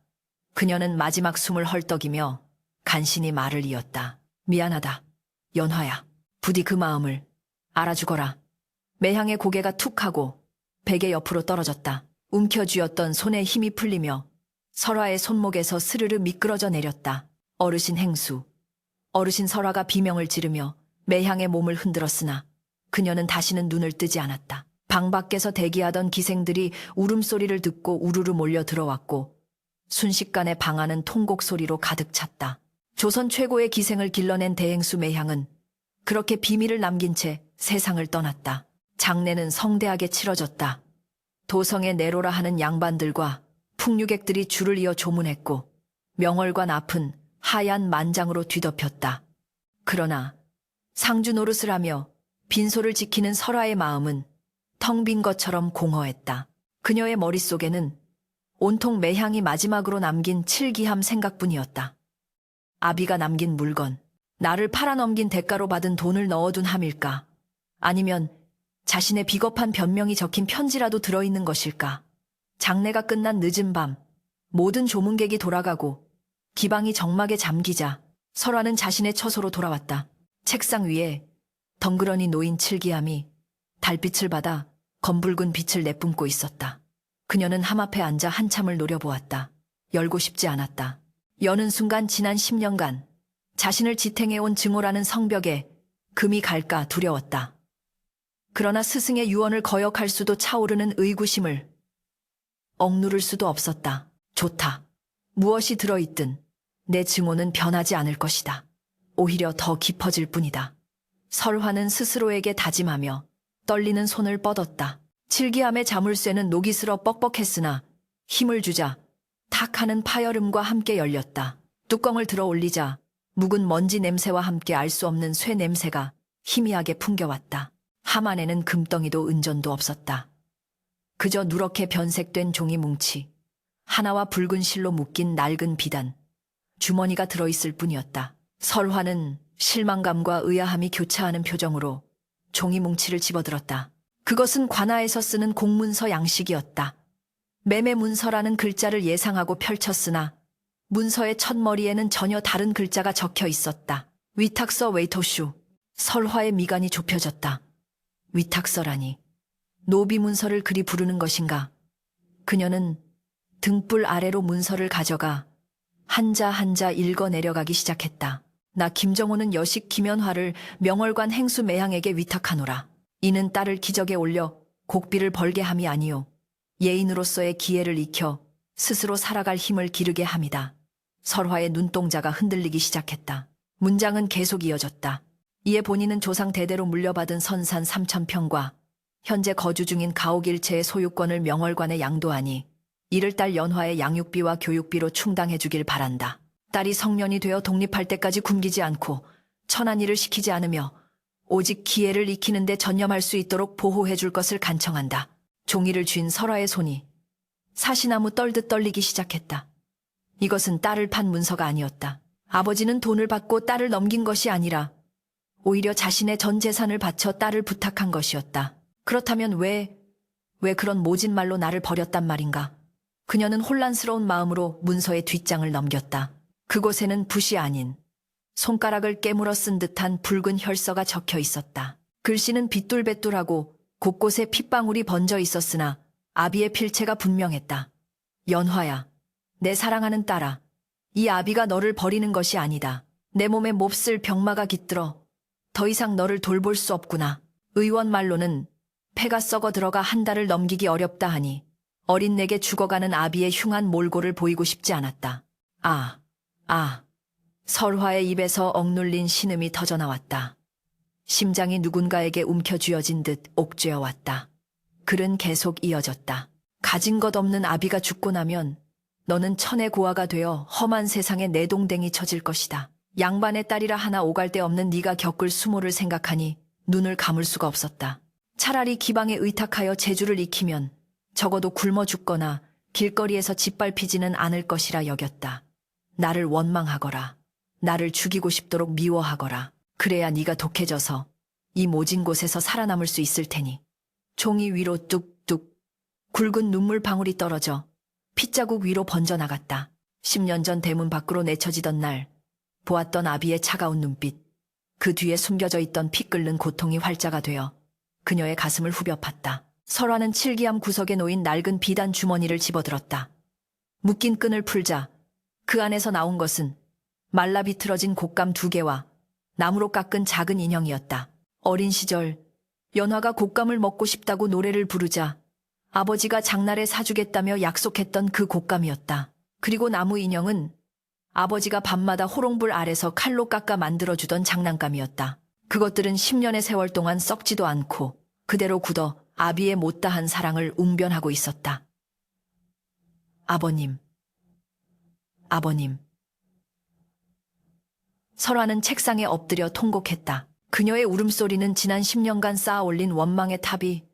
그녀는 마지막 숨을 헐떡이며 간신히 말을 이었다. 미안하다. 연화야. 부디 그 마음을 알아주거라. 매향의 고개가 툭 하고 베개 옆으로 떨어졌다. 움켜쥐었던 손에 힘이 풀리며 설화의 손목에서 스르르 미끄러져 내렸다. 어르신 행수. 어르신. 설화가 비명을 지르며 매향의 몸을 흔들었으나 그녀는 다시는 눈을 뜨지 않았다. 방 밖에서 대기하던 기생들이 울음소리를 듣고 우르르 몰려 들어왔고 순식간에 방 안은 통곡 소리로 가득 찼다. 조선 최고의 기생을 길러낸 대행수 매향은 그렇게 비밀을 남긴 채 세상을 떠났다. 장례는 성대하게 치러졌다. 도성에 내로라 하는 양반들과 풍류객들이 줄을 이어 조문했고 명월관 앞은 하얀 만장으로 뒤덮였다. 그러나 상주 노릇을 하며 빈소를 지키는 설화의 마음은 텅 빈 것처럼 공허했다. 그녀의 머릿속에는 온통 매향이 마지막으로 남긴 칠기함 생각뿐이었다. 아비가 남긴 물건, 나를 팔아넘긴 대가로 받은 돈을 넣어둔 함일까? 아니면 자신의 비겁한 변명이 적힌 편지라도 들어있는 것일까? 장례가 끝난 늦은 밤, 모든 조문객이 돌아가고 기방이 적막에 잠기자 설화는 자신의 처소로 돌아왔다. 책상 위에 덩그러니 놓인 칠기함이 달빛을 받아 검붉은 빛을 내뿜고 있었다. 그녀는 함 앞에 앉아 한참을 노려보았다. 열고 싶지 않았다. 여는 순간 지난 10년간 자신을 지탱해온 증오라는 성벽에 금이 갈까 두려웠다. 그러나 스승의 유언을 거역할 수도 차오르는 의구심을 억누를 수도 없었다. 좋다. 무엇이 들어있든 내 증오는 변하지 않을 것이다. 오히려 더 깊어질 뿐이다. 설화는 스스로에게 다짐하며 떨리는 손을 뻗었다. 칠기함의 자물쇠는 녹이 슬어 뻑뻑했으나 힘을 주자 탁 하는 파열음과 함께 열렸다. 뚜껑을 들어 올리자 묵은 먼지 냄새와 함께 알 수 없는 쇠 냄새가 희미하게 풍겨왔다. 함 안에는 금덩이도 은전도 없었다. 그저 누렇게 변색된 종이 뭉치, 하나와 붉은 실로 묶인 낡은 비단, 주머니가 들어있을 뿐이었다. 설화는 실망감과 의아함이 교차하는 표정으로 종이 뭉치를 집어들었다. 그것은 관아에서 쓰는 공문서 양식이었다. 매매 문서라는 글자를 예상하고 펼쳤으나 문서의 첫머리에는 전혀 다른 글자가 적혀 있었다. 위탁서 웨이터슈. 설화의 미간이 좁혀졌다. 위탁서라니. 노비 문서를 그리 부르는 것인가? 그녀는 등불 아래로 문서를 가져가 한자 한자 읽어 내려가기 시작했다. 나 김정호는 여식 김연화를 명월관 행수 매향에게 위탁하노라. 이는 딸을 기적에 올려 곡비를 벌게 함이 아니요 예인으로서의 기회를 익혀 스스로 살아갈 힘을 기르게 함이다. 설화의 눈동자가 흔들리기 시작했다. 문장은 계속 이어졌다. 이에 본인은 조상 대대로 물려받은 선산 3,000평과 현재 거주 중인 가옥 일체의 소유권을 명월관에 양도하니 이를 딸 연화의 양육비와 교육비로 충당해 주길 바란다. 딸이 성년이 되어 독립할 때까지 굶기지 않고 천한 일을 시키지 않으며 오직 기회를 익히는 데 전념할 수 있도록 보호해 줄 것을 간청한다. 종이를 쥔 설화의 손이 사시나무 떨듯 떨리기 시작했다. 이것은 딸을 판 문서가 아니었다. 아버지는 돈을 받고 딸을 넘긴 것이 아니라 오히려 자신의 전 재산을 바쳐 딸을 부탁한 것이었다. 그렇다면 왜 그런 모진 말로 나를 버렸단 말인가? 그녀는 혼란스러운 마음으로 문서의 뒷장을 넘겼다. 그곳에는 붓이 아닌 손가락을 깨물어 쓴 듯한 붉은 혈서가 적혀 있었다. 글씨는 빗돌배돌하고 곳곳에 핏방울이 번져 있었으나 아비의 필체가 분명했다. 연화야, 내 사랑하는 딸아, 이 아비가 너를 버리는 것이 아니다. 내 몸에 몹쓸 병마가 깃들어 더 이상 너를 돌볼 수 없구나. 의원 말로는 폐가 썩어 들어가 한 달을 넘기기 어렵다 하니 어린 내게 죽어가는 아비의 흉한 몰골을 보이고 싶지 않았다. 설화의 입에서 억눌린 신음이 터져나왔다. 심장이 누군가에게 움켜쥐어진 듯 옥죄어왔다. 글은 계속 이어졌다. 가진 것 없는 아비가 죽고 나면 너는 천의 고아가 되어 험한 세상에 내동댕이 쳐질 것이다. 양반의 딸이라 하나 오갈 데 없는 네가 겪을 수모를 생각하니 눈을 감을 수가 없었다. 차라리 기방에 의탁하여 재주를 익히면 적어도 굶어 죽거나 길거리에서 짓밟히지는 않을 것이라 여겼다. 나를 원망하거라. 나를 죽이고 싶도록 미워하거라. 그래야 네가 독해져서 이 모진 곳에서 살아남을 수 있을 테니. 종이 위로 뚝뚝 굵은 눈물 방울이 떨어져 핏자국 위로 번져나갔다. 10년 전 대문 밖으로 내쳐지던 날 보았던 아비의 차가운 눈빛, 그 뒤에 숨겨져 있던 피 끓는 고통이 활자가 되어 그녀의 가슴을 후벼 팠다. 설화는 칠기함 구석에 놓인 낡은 비단 주머니를 집어들었다. 묶인 끈을 풀자 그 안에서 나온 것은 말라 비틀어진 곶감 2개와 나무로 깎은 작은 인형이었다. 어린 시절 연화가 곶감을 먹고 싶다고 노래를 부르자 아버지가 장날에 사주겠다며 약속했던 그 곶감이었다. 그리고 나무 인형은 아버지가 밤마다 호롱불 아래서 칼로 깎아 만들어주던 장난감이었다. 그것들은 10년의 세월 동안 썩지도 않고 그대로 굳어 아비의 못다한 사랑을 웅변하고 있었다. 아버님. 설화는 책상에 엎드려 통곡했다. 그녀의 울음소리는 지난 10년간 쌓아 올린 원망의 탑이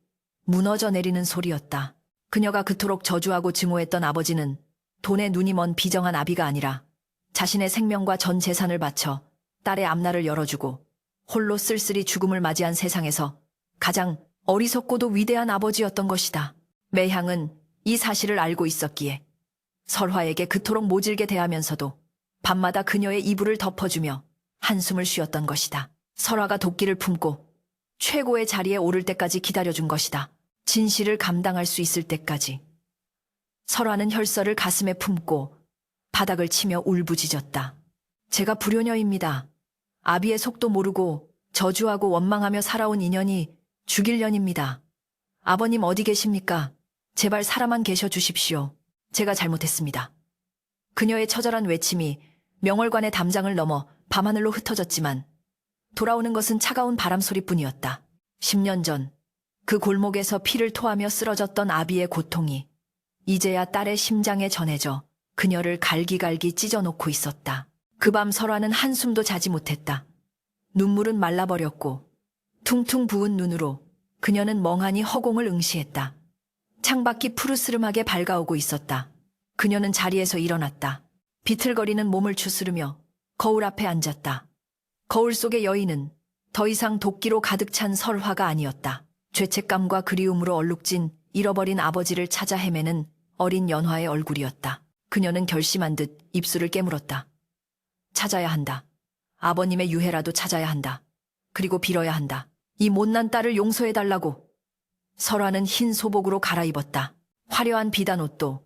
무너져 내리는 소리였다. 그녀가 그토록 저주하고 증오했던 아버지는 돈에 눈이 먼 비정한 아비가 아니라 자신의 생명과 전 재산을 바쳐 딸의 앞날을 열어주고 홀로 쓸쓸히 죽음을 맞이한 세상에서 가장 어리석고도 위대한 아버지였던 것이다. 매향은 이 사실을 알고 있었기에 설화에게 그토록 모질게 대하면서도 밤마다 그녀의 이불을 덮어주며 한숨을 쉬었던 것이다. 설화가 도끼를 품고 최고의 자리에 오를 때까지 기다려준 것이다. 진실을 감당할 수 있을 때까지. 설화는 혈서를 가슴에 품고 바닥을 치며 울부짖었다. 제가 불효녀입니다. 아비의 속도 모르고 저주하고 원망하며 살아온 인연이 죽일 년입니다. 아버님 어디 계십니까? 제발 살아만 계셔 주십시오. 제가 잘못했습니다. 그녀의 처절한 외침이 명월관의 담장을 넘어 밤하늘로 흩어졌지만 돌아오는 것은 차가운 바람 소리뿐이었다. 10년 전 그 골목에서 피를 토하며 쓰러졌던 아비의 고통이 이제야 딸의 심장에 전해져 그녀를 갈기갈기 찢어놓고 있었다. 그 밤 설화는 한숨도 자지 못했다. 눈물은 말라버렸고 퉁퉁 부은 눈으로 그녀는 멍하니 허공을 응시했다. 창밖이 푸르스름하게 밝아오고 있었다. 그녀는 자리에서 일어났다. 비틀거리는 몸을 추스르며 거울 앞에 앉았다. 거울 속의 여인은 더 이상 도끼로 가득 찬 설화가 아니었다. 죄책감과 그리움으로 얼룩진 잃어버린 아버지를 찾아 헤매는 어린 연화의 얼굴이었다. 그녀는 결심한 듯 입술을 깨물었다. 찾아야 한다. 아버님의 유해라도 찾아야 한다. 그리고 빌어야 한다. 이 못난 딸을 용서해달라고. 설화는 흰 소복으로 갈아입었다. 화려한 비단옷도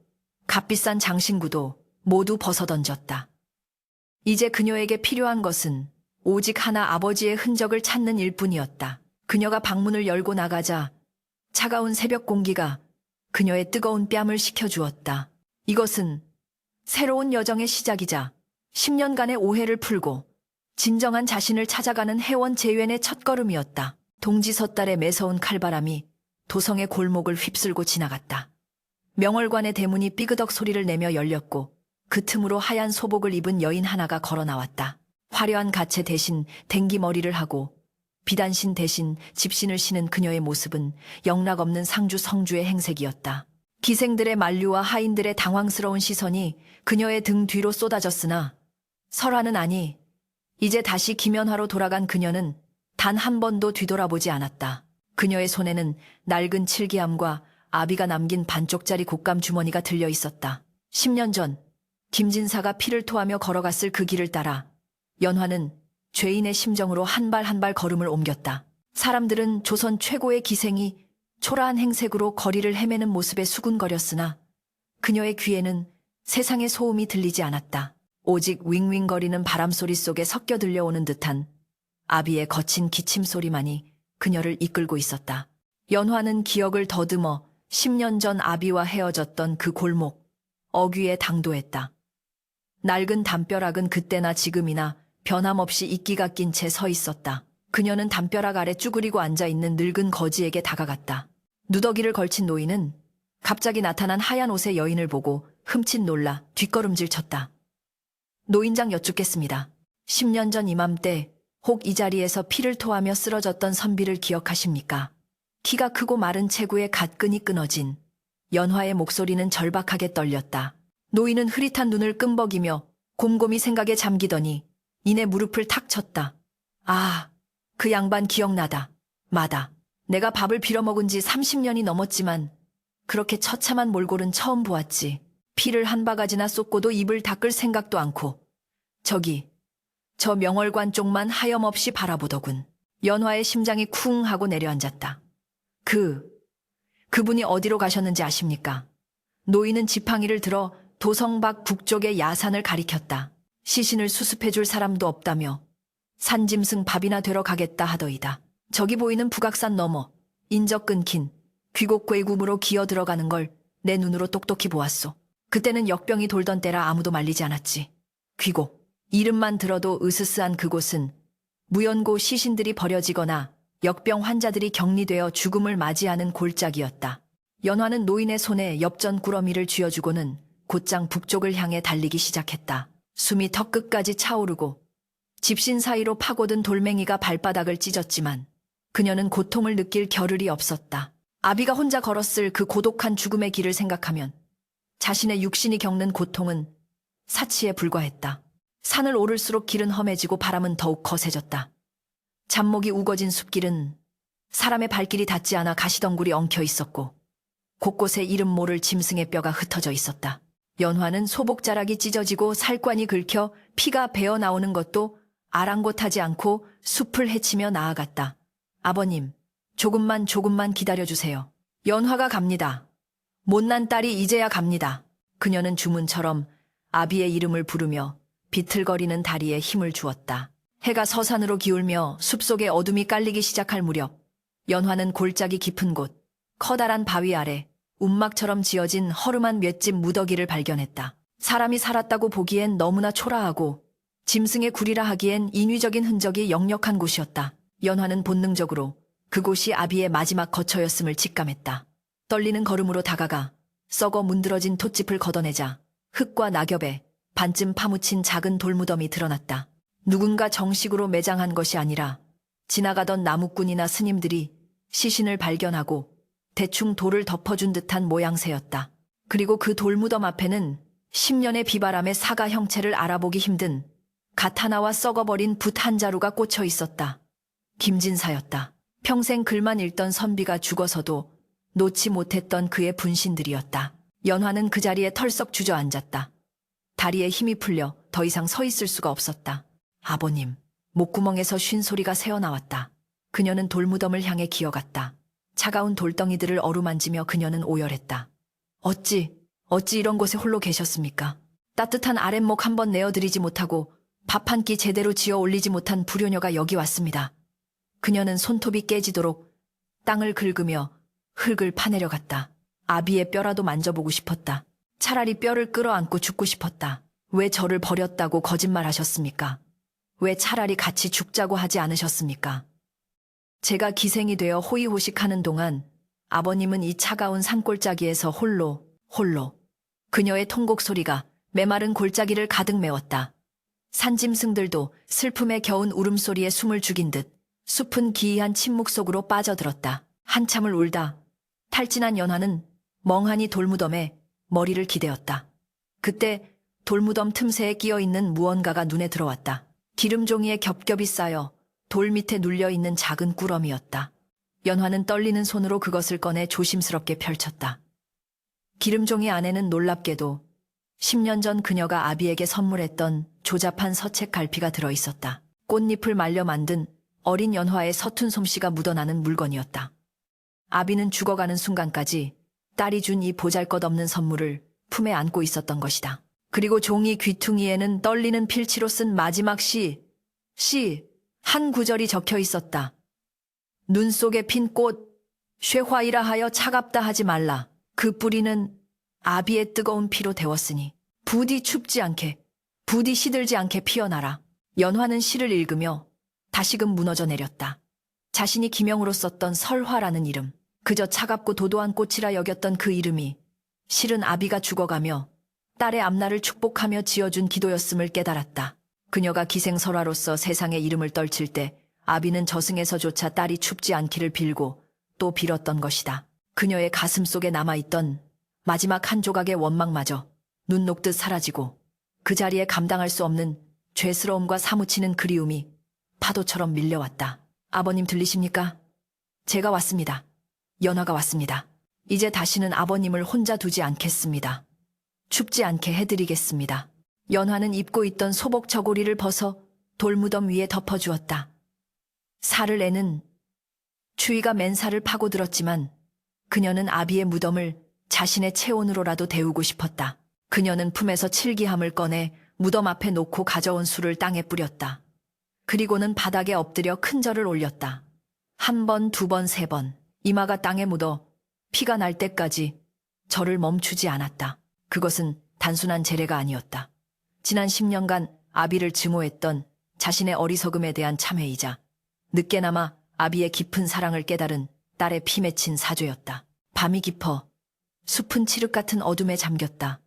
값비싼 장신구도 모두 벗어던졌다. 이제 그녀에게 필요한 것은 오직 하나 아버지의 흔적을 찾는 일뿐이었다. 그녀가 방문을 열고 나가자 차가운 새벽 공기가 그녀의 뜨거운 뺨을 식혀주었다. 이것은 새로운 여정의 시작이자 10년간의 오해를 풀고 진정한 자신을 찾아가는 해원 재연의 첫걸음이었다. 동지 섣달의 매서운 칼바람이 도성의 골목을 휩쓸고 지나갔다. 명월관의 대문이 삐그덕 소리를 내며 열렸고 그 틈으로 하얀 소복을 입은 여인 하나가 걸어 나왔다. 화려한 가채 대신 댕기머리를 하고 비단신 대신 집신을 신은 그녀의 모습은 영락없는 상주 성주의 행색이었다. 기생들의 만류와 하인들의 당황스러운 시선이 그녀의 등 뒤로 쏟아졌으나 설화는 아니, 이제 다시 김연화로 돌아간 그녀는 단 한 번도 뒤돌아보지 않았다. 그녀의 손에는 낡은 칠기함과 아비가 남긴 반쪽짜리 곶감 주머니가 들려 있었다. 10년 전 김진사가 피를 토하며 걸어갔을 그 길을 따라 연화는 죄인의 심정으로 한 발 한 발 걸음을 옮겼다. 사람들은 조선 최고의 기생이 초라한 행색으로 거리를 헤매는 모습에 수군거렸으나 그녀의 귀에는 세상의 소음이 들리지 않았다. 오직 윙윙거리는 바람소리 속에 섞여 들려오는 듯한 아비의 거친 기침 소리만이 그녀를 이끌고 있었다. 연화는 기억을 더듬어 10년 전 아비와 헤어졌던 그 골목, 어귀에 당도했다. 낡은 담벼락은 그때나 지금이나 변함없이 이끼가 낀 채 서 있었다. 그녀는 담벼락 아래 쭈그리고 앉아있는 늙은 거지에게 다가갔다. 누더기를 걸친 노인은 갑자기 나타난 하얀 옷의 여인을 보고 흠칫 놀라 뒷걸음질 쳤다. 노인장 여쭙겠습니다. 10년 전 이맘때 혹 이 자리에서 피를 토하며 쓰러졌던 선비를 기억하십니까? 키가 크고 마른 체구에 갓끈이 끊어진 연화의 목소리는 절박하게 떨렸다. 노인은 흐릿한 눈을 끔벅이며 곰곰이 생각에 잠기더니 이내 무릎을 탁 쳤다. 아, 그 양반 기억나다. 마다. 내가 밥을 빌어먹은 지 30년이 넘었지만 그렇게 처참한 몰골은 처음 보았지. 피를 한 바가지나 쏟고도 입을 닦을 생각도 않고 저기, 저 명월관 쪽만 하염없이 바라보더군. 연화의 심장이 쿵 하고 내려앉았다. 그분이 어디로 가셨는지 아십니까? 노인은 지팡이를 들어 도성 밖 북쪽의 야산을 가리켰다. 시신을 수습해줄 사람도 없다며 산짐승 밥이나 되러 가겠다 하더이다. 저기 보이는 북악산 너머 인적 끊긴 귀곡괴구으로 기어 들어가는 걸 내 눈으로 똑똑히 보았소. 그때는 역병이 돌던 때라 아무도 말리지 않았지. 귀곡. 이름만 들어도 으스스한 그곳은 무연고 시신들이 버려지거나 역병 환자들이 격리되어 죽음을 맞이하는 골짜기였다. 연화는 노인의 손에 엽전 꾸러미를 쥐어주고는 곧장 북쪽을 향해 달리기 시작했다. 숨이 턱끝까지 차오르고 집신 사이로 파고든 돌멩이가 발바닥을 찢었지만 그녀는 고통을 느낄 겨를이 없었다. 아비가 혼자 걸었을 그 고독한 죽음의 길을 생각하면 자신의 육신이 겪는 고통은 사치에 불과했다. 산을 오를수록 길은 험해지고 바람은 더욱 거세졌다. 잡목이 우거진 숲길은 사람의 발길이 닿지 않아 가시덩굴이 엉켜 있었고 곳곳에 이름 모를 짐승의 뼈가 흩어져 있었다. 연화는 소복자락이 찢어지고 살관이 긁혀 피가 배어 나오는 것도 아랑곳하지 않고 숲을 헤치며 나아갔다. 아버님, 조금만 기다려주세요. 연화가 갑니다. 못난 딸이 이제야 갑니다. 그녀는 주문처럼 아비의 이름을 부르며 비틀거리는 다리에 힘을 주었다. 해가 서산으로 기울며 숲속에 어둠이 깔리기 시작할 무렵 연화는 골짜기 깊은 곳, 커다란 바위 아래 움막처럼 지어진 허름한 맷집 무더기를 발견했다. 사람이 살았다고 보기엔 너무나 초라하고 짐승의 굴이라 하기엔 인위적인 흔적이 역력한 곳이었다. 연화는 본능적으로 그곳이 아비의 마지막 거처였음을 직감했다. 떨리는 걸음으로 다가가 썩어 문드러진 폛짚을 걷어내자 흙과 낙엽에 반쯤 파묻힌 작은 돌무덤이 드러났다. 누군가 정식으로 매장한 것이 아니라 지나가던 나무꾼이나 스님들이 시신을 발견하고 대충 돌을 덮어준 듯한 모양새였다. 그리고 그 돌무덤 앞에는 10년의 비바람에 사가 형체를 알아보기 힘든 갓 하나와 썩어버린 붓 한 자루가 꽂혀 있었다. 김진사였다. 평생 글만 읽던 선비가 죽어서도 놓지 못했던 그의 분신들이었다. 연화는 그 자리에 털썩 주저앉았다. 다리에 힘이 풀려 더 이상 서 있을 수가 없었다. 아버님, 목구멍에서 쉰 소리가 새어나왔다. 그녀는 돌무덤을 향해 기어갔다. 차가운 돌덩이들을 어루만지며 그녀는 오열했다. 어찌 이런 곳에 홀로 계셨습니까? 따뜻한 아랫목 한번 내어드리지 못하고 밥 한 끼 제대로 지어 올리지 못한 불효녀가 여기 왔습니다. 그녀는 손톱이 깨지도록 땅을 긁으며 흙을 파내려갔다. 아비의 뼈라도 만져보고 싶었다. 차라리 뼈를 끌어안고 죽고 싶었다. 왜 저를 버렸다고 거짓말하셨습니까? 왜 차라리 같이 죽자고 하지 않으셨습니까? 제가 기생이 되어 호의호식하는 동안 아버님은 이 차가운 산골짜기에서 홀로. 그녀의 통곡 소리가 메마른 골짜기를 가득 메웠다. 산짐승들도 슬픔에 겨운 울음소리에 숨을 죽인 듯 숲은 기이한 침묵 속으로 빠져들었다. 한참을 울다 탈진한 연화는 멍하니 돌무덤에 머리를 기대었다. 그때 돌무덤 틈새에 끼어있는 무언가가 눈에 들어왔다. 기름종이에 겹겹이 쌓여 돌 밑에 눌려있는 작은 꾸러미였다. 연화는 떨리는 손으로 그것을 꺼내 조심스럽게 펼쳤다. 기름종이 안에는 놀랍게도 10년 전 그녀가 아비에게 선물했던 조잡한 서책 갈피가 들어있었다. 꽃잎을 말려 만든 어린 연화의 서툰 솜씨가 묻어나는 물건이었다. 아비는 죽어가는 순간까지 딸이 준 이 보잘것없는 선물을 품에 안고 있었던 것이다. 그리고 종이 귀퉁이에는 떨리는 필치로 쓴 마지막 시 한 구절이 적혀 있었다. 눈 속에 핀 꽃, 쇠화이라 하여 차갑다 하지 말라. 그 뿌리는 아비의 뜨거운 피로 데웠으니 부디 춥지 않게, 부디 시들지 않게 피어나라. 연화는 시를 읽으며 다시금 무너져 내렸다. 자신이 기명으로 썼던 설화라는 이름, 그저 차갑고 도도한 꽃이라 여겼던 그 이름이 실은 아비가 죽어가며 딸의 앞날을 축복하며 지어준 기도였음을 깨달았다. 그녀가 기생설화로서 세상의 이름을 떨칠 때 아비는 저승에서조차 딸이 춥지 않기를 빌고 또 빌었던 것이다. 그녀의 가슴 속에 남아있던 마지막 한 조각의 원망마저 눈 녹듯 사라지고 그 자리에 감당할 수 없는 죄스러움과 사무치는 그리움이 파도처럼 밀려왔다. 아버님 들리십니까? 제가 왔습니다. 연화가 왔습니다. 이제 다시는 아버님을 혼자 두지 않겠습니다. 춥지 않게 해드리겠습니다. 연화는 입고 있던 소복 저고리를 벗어 돌무덤 위에 덮어주었다. 살을 내는 추위가 맨살을 파고들었지만 그녀는 아비의 무덤을 자신의 체온으로라도 데우고 싶었다. 그녀는 품에서 칠기함을 꺼내 무덤 앞에 놓고 가져온 술을 땅에 뿌렸다. 그리고는 바닥에 엎드려 큰 절을 올렸다. 한 번, 두 번, 세 번 이마가 땅에 묻어 피가 날 때까지 절을 멈추지 않았다. 그것은 단순한 제례가 아니었다. 지난 10년간 아비를 증오했던 자신의 어리석음에 대한 참회이자 늦게나마 아비의 깊은 사랑을 깨달은 딸의 피 맺힌 사죄였다. 밤이 깊어 숲은 칠흑 같은 어둠에 잠겼다.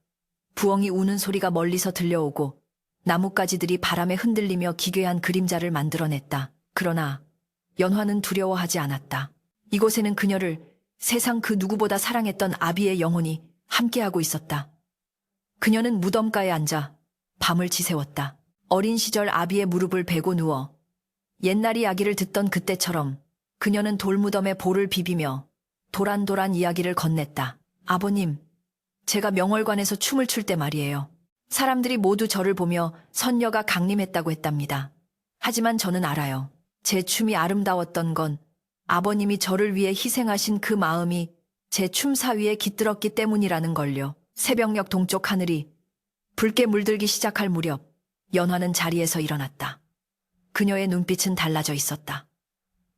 부엉이 우는 소리가 멀리서 들려오고 나뭇가지들이 바람에 흔들리며 기괴한 그림자를 만들어냈다. 그러나 연화는 두려워하지 않았다. 이곳에는 그녀를 세상 그 누구보다 사랑했던 아비의 영혼이 함께하고 있었다. 그녀는 무덤가에 앉아 밤을 지새웠다. 어린 시절 아비의 무릎을 베고 누워 옛날 이야기를 듣던 그때처럼 그녀는 돌무덤에 볼을 비비며 도란도란 이야기를 건넸다. 아버님, 제가 명월관에서 춤을 출 때 말이에요. 사람들이 모두 저를 보며 선녀가 강림했다고 했답니다. 하지만 저는 알아요. 제 춤이 아름다웠던 건 아버님이 저를 위해 희생하신 그 마음이 제 춤사 위에 깃들었기 때문이라는 걸요. 새벽녘 동쪽 하늘이 붉게 물들기 시작할 무렵 연화는 자리에서 일어났다. 그녀의 눈빛은 달라져 있었다.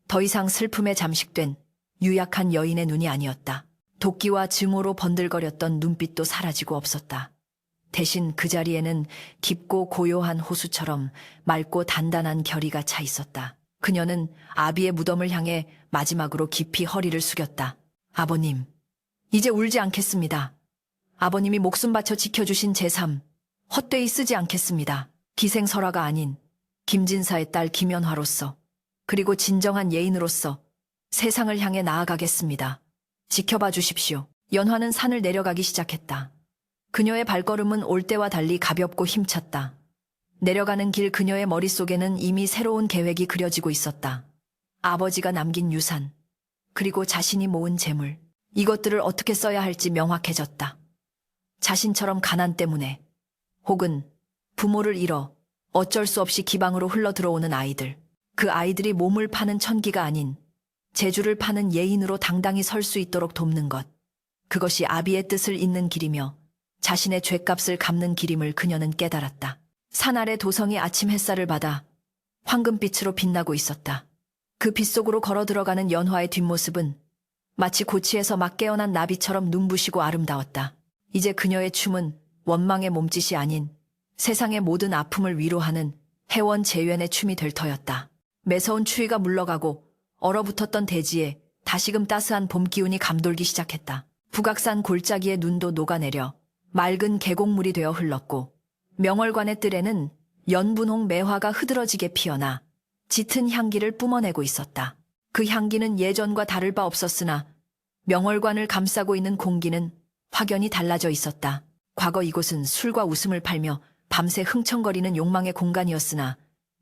더 이상 슬픔에 잠식된 유약한 여인의 눈이 아니었다. 도끼와 증오로 번들거렸던 눈빛도 사라지고 없었다. 대신 그 자리에는 깊고 고요한 호수처럼 맑고 단단한 결의가 차 있었다. 그녀는 아비의 무덤을 향해 마지막으로 깊이 허리를 숙였다. 아버님, 이제 울지 않겠습니다. 아버님이 목숨 바쳐 지켜주신 제 삶, 헛되이 쓰지 않겠습니다. 기생설화가 아닌 김진사의 딸 김연화로서, 그리고 진정한 예인으로서 세상을 향해 나아가겠습니다. 지켜봐 주십시오. 연화는 산을 내려가기 시작했다. 그녀의 발걸음은 올 때와 달리 가볍고 힘찼다. 내려가는 길 그녀의 머릿속에는 이미 새로운 계획이 그려지고 있었다. 아버지가 남긴 유산, 그리고 자신이 모은 재물, 이것들을 어떻게 써야 할지 명확해졌다. 자신처럼 가난 때문에, 혹은 부모를 잃어 어쩔 수 없이 기방으로 흘러들어오는 아이들, 그 아이들이 몸을 파는 천기가 아닌 재주를 파는 예인으로 당당히 설 수 있도록 돕는 것, 그것이 아비의 뜻을 잇는 길이며 자신의 죗값을 갚는 길임을 그녀는 깨달았다. 산 아래 도성이 아침 햇살을 받아 황금빛으로 빛나고 있었다. 그 빛 속으로 걸어 들어가는 연화의 뒷모습은 마치 고치에서 막 깨어난 나비처럼 눈부시고 아름다웠다. 이제 그녀의 춤은 원망의 몸짓이 아닌 세상의 모든 아픔을 위로하는 해원 재연의 춤이 될 터였다. 매서운 추위가 물러가고 얼어붙었던 대지에 다시금 따스한 봄 기운이 감돌기 시작했다. 북악산 골짜기에 눈도 녹아내려 맑은 계곡물이 되어 흘렀고, 명월관의 뜰에는 연분홍 매화가 흐드러지게 피어나 짙은 향기를 뿜어내고 있었다. 그 향기는 예전과 다를 바 없었으나 명월관을 감싸고 있는 공기는 확연히 달라져 있었다. 과거 이곳은 술과 웃음을 팔며 밤새 흥청거리는 욕망의 공간이었으나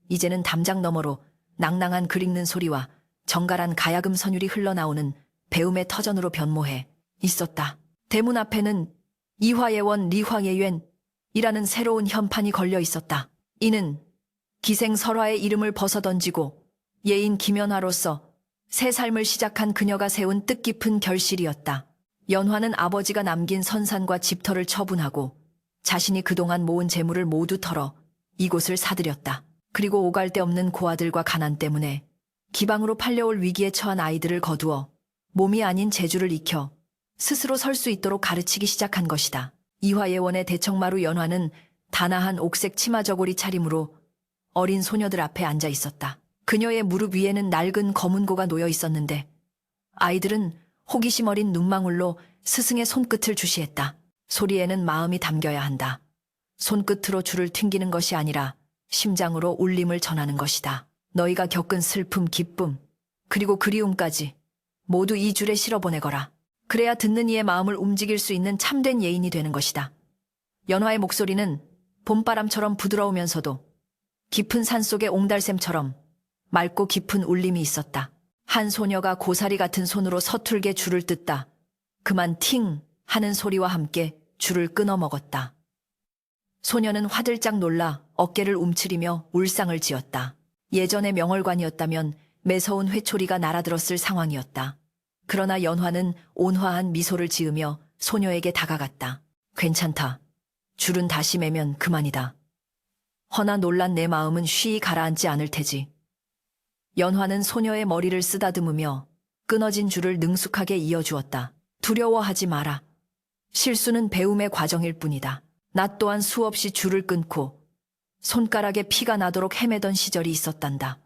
이제는 담장 너머로 낭낭한 글 읽는 소리와 정갈한 가야금 선율이 흘러나오는 배움의 터전으로 변모해 있었다. 대문 앞에는 이화예원 리화예웬이라는 새로운 현판이 걸려 있었다. 이는 기생설화의 이름을 벗어던지고 예인 김연화로서 새 삶을 시작한 그녀가 세운 뜻깊은 결실이었다. 연화는 아버지가 남긴 선산과 집터를 처분하고 자신이 그동안 모은 재물을 모두 털어 이곳을 사들였다. 그리고 오갈 데 없는 고아들과 가난 때문에 기방으로 팔려올 위기에 처한 아이들을 거두어 몸이 아닌 재주를 익혀 스스로 설 수 있도록 가르치기 시작한 것이다. 이화예원의 대청마루 연화는 단아한 옥색 치마 저고리 차림으로 어린 소녀들 앞에 앉아 있었다. 그녀의 무릎 위에는 낡은 검은고가 놓여 있었는데 아이들은 호기심 어린 눈망울로 스승의 손끝을 주시했다. 소리에는 마음이 담겨야 한다. 손끝으로 줄을 튕기는 것이 아니라 심장으로 울림을 전하는 것이다. 너희가 겪은 슬픔, 기쁨, 그리고 그리움까지 모두 이 줄에 실어보내거라. 그래야 듣는 이의 마음을 움직일 수 있는 참된 예인이 되는 것이다. 연화의 목소리는 봄바람처럼 부드러우면서도 깊은 산속의 옹달샘처럼 맑고 깊은 울림이 있었다. 한 소녀가 고사리 같은 손으로 서툴게 줄을 뜯다. 그만 팅 하는 소리와 함께 줄을 끊어 먹었다. 소녀는 화들짝 놀라 어깨를 움츠리며 울상을 지었다. 예전의 명월관이었다면 매서운 회초리가 날아들었을 상황이었다. 그러나 연화는 온화한 미소를 지으며 소녀에게 다가갔다. 괜찮다. 줄은 다시 매면 그만이다. 허나 놀란 내 마음은 쉬이 가라앉지 않을 테지. 연화는 소녀의 머리를 쓰다듬으며 끊어진 줄을 능숙하게 이어주었다. 두려워하지 마라. 실수는 배움의 과정일 뿐이다. 나 또한 수없이 줄을 끊고 손가락에 피가 나도록 헤매던 시절이 있었단다.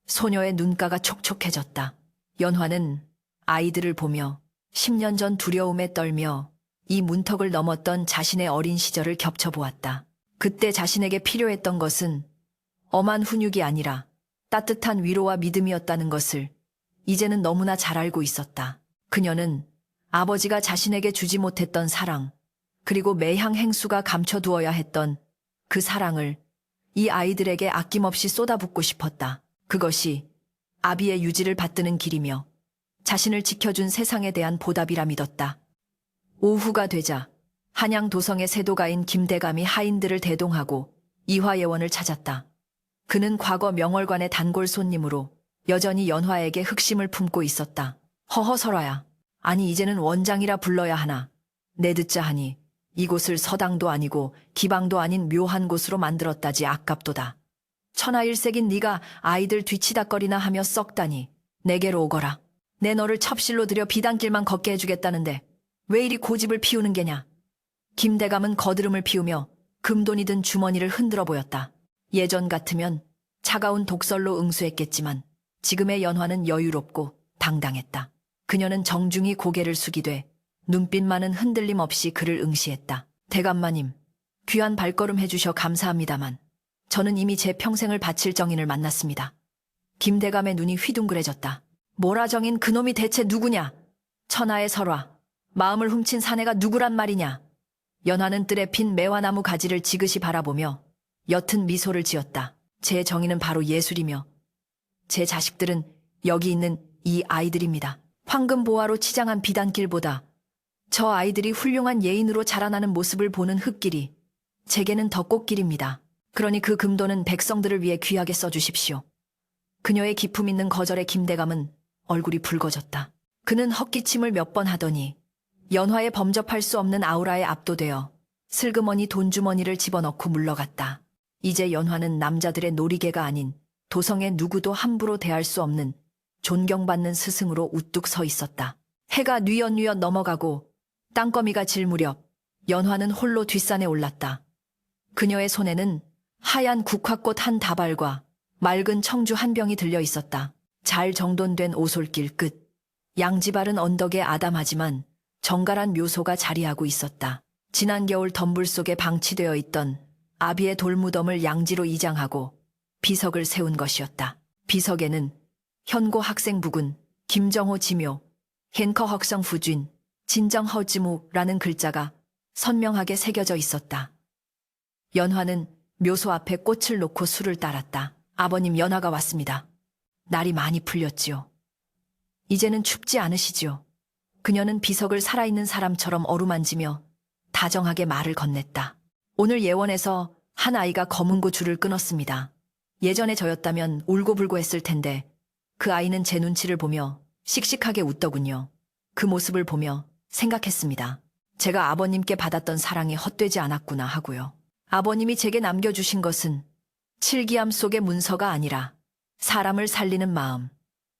소녀의 눈가가 촉촉해졌다. 연화는 아이들을 보며 10년 전 두려움에 떨며 이 문턱을 넘었던 자신의 어린 시절을 겹쳐보았다. 그때 자신에게 필요했던 것은 엄한 훈육이 아니라 따뜻한 위로와 믿음이었다는 것을 이제는 너무나 잘 알고 있었다. 그녀는 아버지가 자신에게 주지 못했던 사랑, 그리고 매향 행수가 감춰두어야 했던 그 사랑을 이 아이들에게 아낌없이 쏟아붓고 싶었다. 그것이 아비의 유지를 받드는 길이며 자신을 지켜준 세상에 대한 보답이라 믿었다. 오후가 되자 한양 도성의 세도가인 김대감이 하인들을 대동하고 이화예원을 찾았다. 그는 과거 명월관의 단골 손님으로 여전히 연화에게 흑심을 품고 있었다. 허허설화야. 아니 이제는 원장이라 불러야 하나. 내 듣자 하니 이곳을 서당도 아니고 기방도 아닌 묘한 곳으로 만들었다지 아깝도다. 천하일색인 네가 아이들 뒤치다거리나 하며 썩다니 내게로 오거라. 내 너를 첩실로 들여 비단길만 걷게 해주겠다는데 왜 이리 고집을 피우는 게냐. 김대감은 거드름을 피우며 금돈이 든 주머니를 흔들어 보였다. 예전 같으면 차가운 독설로 응수했겠지만 지금의 연화는 여유롭고 당당했다. 그녀는 정중히 고개를 숙이되 눈빛만은 흔들림 없이 그를 응시했다. 대감마님, 귀한 발걸음 해주셔 감사합니다만 저는 이미 제 평생을 바칠 정인을 만났습니다. 김대감의 눈이 휘둥그레졌다. 뭐라 정인 그놈이 대체 누구냐? 천하의 설화, 마음을 훔친 사내가 누구란 말이냐? 연화는 뜰에 핀 매화나무 가지를 지그시 바라보며 옅은 미소를 지었다. 제 정인은 바로 예술이며 제 자식들은 여기 있는 이 아이들입니다. 황금보화로 치장한 비단길보다 저 아이들이 훌륭한 예인으로 자라나는 모습을 보는 흙길이 제게는 더 꽃길입니다. 그러니 그 금돈은 백성들을 위해 귀하게 써주십시오. 그녀의 기품 있는 거절에 김대감은 얼굴이 붉어졌다. 그는 헛기침을 몇 번 하더니 연화에 범접할 수 없는 아우라에 압도되어 슬그머니 돈주머니를 집어넣고 물러갔다. 이제 연화는 남자들의 놀이개가 아닌 도성의 누구도 함부로 대할 수 없는 존경받는 스승으로 우뚝 서 있었다. 해가 뉘엿뉘엿 넘어가고 땅거미가 질 무렵 연화는 홀로 뒷산에 올랐다. 그녀의 손에는 하얀 국화꽃 한 다발과 맑은 청주 한 병이 들려 있었다. 잘 정돈된 오솔길 끝, 양지바른 언덕에 아담하지만 정갈한 묘소가 자리하고 있었다. 지난 겨울 덤불 속에 방치되어 있던 아비의 돌무덤을 양지로 이장하고 비석을 세운 것이었다. 비석에는 현고 학생 부군, 김정호 지묘, 헨커 헉성 후준, 진정 허지무라는 글자가 선명하게 새겨져 있었다. 연화는 묘소 앞에 꽃을 놓고 술을 따랐다. 아버님 연화가 왔습니다. 날이 많이 풀렸지요. 이제는 춥지 않으시지요. 그녀는 비석을 살아있는 사람처럼 어루만지며 다정하게 말을 건넸다. 오늘 예원에서 한 아이가 검은고 줄을 끊었습니다. 예전에 저였다면 울고불고 했을 텐데 그 아이는 제 눈치를 보며 씩씩하게 웃더군요. 그 모습을 보며 생각했습니다. 제가 아버님께 받았던 사랑이 헛되지 않았구나 하고요. 아버님이 제게 남겨주신 것은 칠기암 속의 문서가 아니라 사람을 살리는 마음,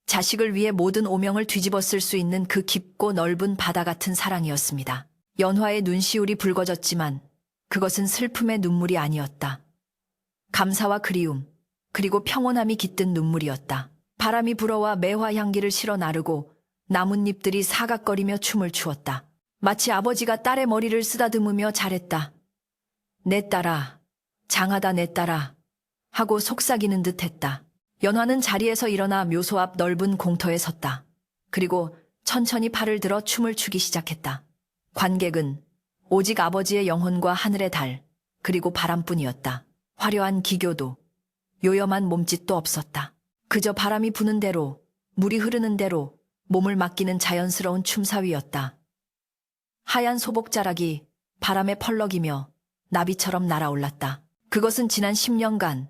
자식을 위해 모든 오명을 뒤집어 쓸 수 있는 그 깊고 넓은 바다 같은 사랑이었습니다. 연화의 눈시울이 붉어졌지만 그것은 슬픔의 눈물이 아니었다. 감사와 그리움, 그리고 평온함이 깃든 눈물이었다. 바람이 불어와 매화 향기를 실어 나르고 나뭇잎들이 사각거리며 춤을 추었다. 마치 아버지가 딸의 머리를 쓰다듬으며 잘했다. 내 딸아, 장하다 내 딸아 하고 속삭이는 듯 했다. 연화는 자리에서 일어나 묘소 앞 넓은 공터에 섰다. 그리고 천천히 팔을 들어 춤을 추기 시작했다. 관객은 오직 아버지의 영혼과 하늘의 달, 그리고 바람뿐이었다. 화려한 기교도, 요염한 몸짓도 없었다. 그저 바람이 부는 대로, 물이 흐르는 대로 몸을 맡기는 자연스러운 춤사위였다. 하얀 소복자락이 바람에 펄럭이며 나비처럼 날아올랐다. 그것은 지난 10년간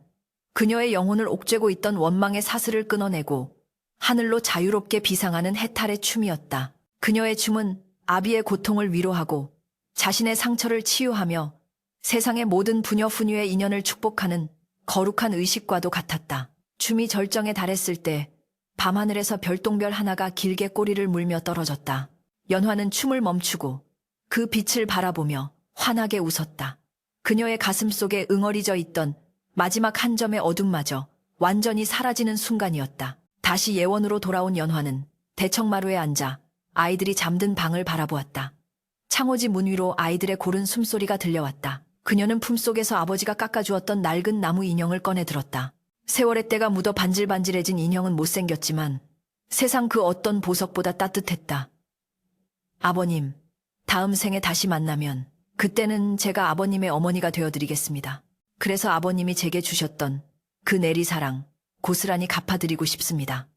그녀의 영혼을 옥죄고 있던 원망의 사슬을 끊어내고 하늘로 자유롭게 비상하는 해탈의 춤이었다. 그녀의 춤은 아비의 고통을 위로하고 자신의 상처를 치유하며 세상의 모든 부녀후녀의 인연을 축복하는 거룩한 의식과도 같았다. 춤이 절정에 달했을 때 밤하늘에서 별똥별 하나가 길게 꼬리를 물며 떨어졌다. 연화는 춤을 멈추고 그 빛을 바라보며 환하게 웃었다. 그녀의 가슴 속에 응어리져 있던 마지막 한 점의 어둠마저 완전히 사라지는 순간이었다. 다시 예원으로 돌아온 연화는 대청마루에 앉아 아이들이 잠든 방을 바라보았다. 창호지 문 위로 아이들의 고른 숨소리가 들려왔다. 그녀는 품속에서 아버지가 깎아주었던 낡은 나무 인형을 꺼내 들었다. 세월의 때가 묻어 반질반질해진 인형은 못생겼지만 세상 그 어떤 보석보다 따뜻했다. 아버님, 다음 생에 다시 만나면 그때는 제가 아버님의 어머니가 되어드리겠습니다. 그래서 아버님이 제게 주셨던 그 내리사랑 고스란히 갚아드리고 싶습니다.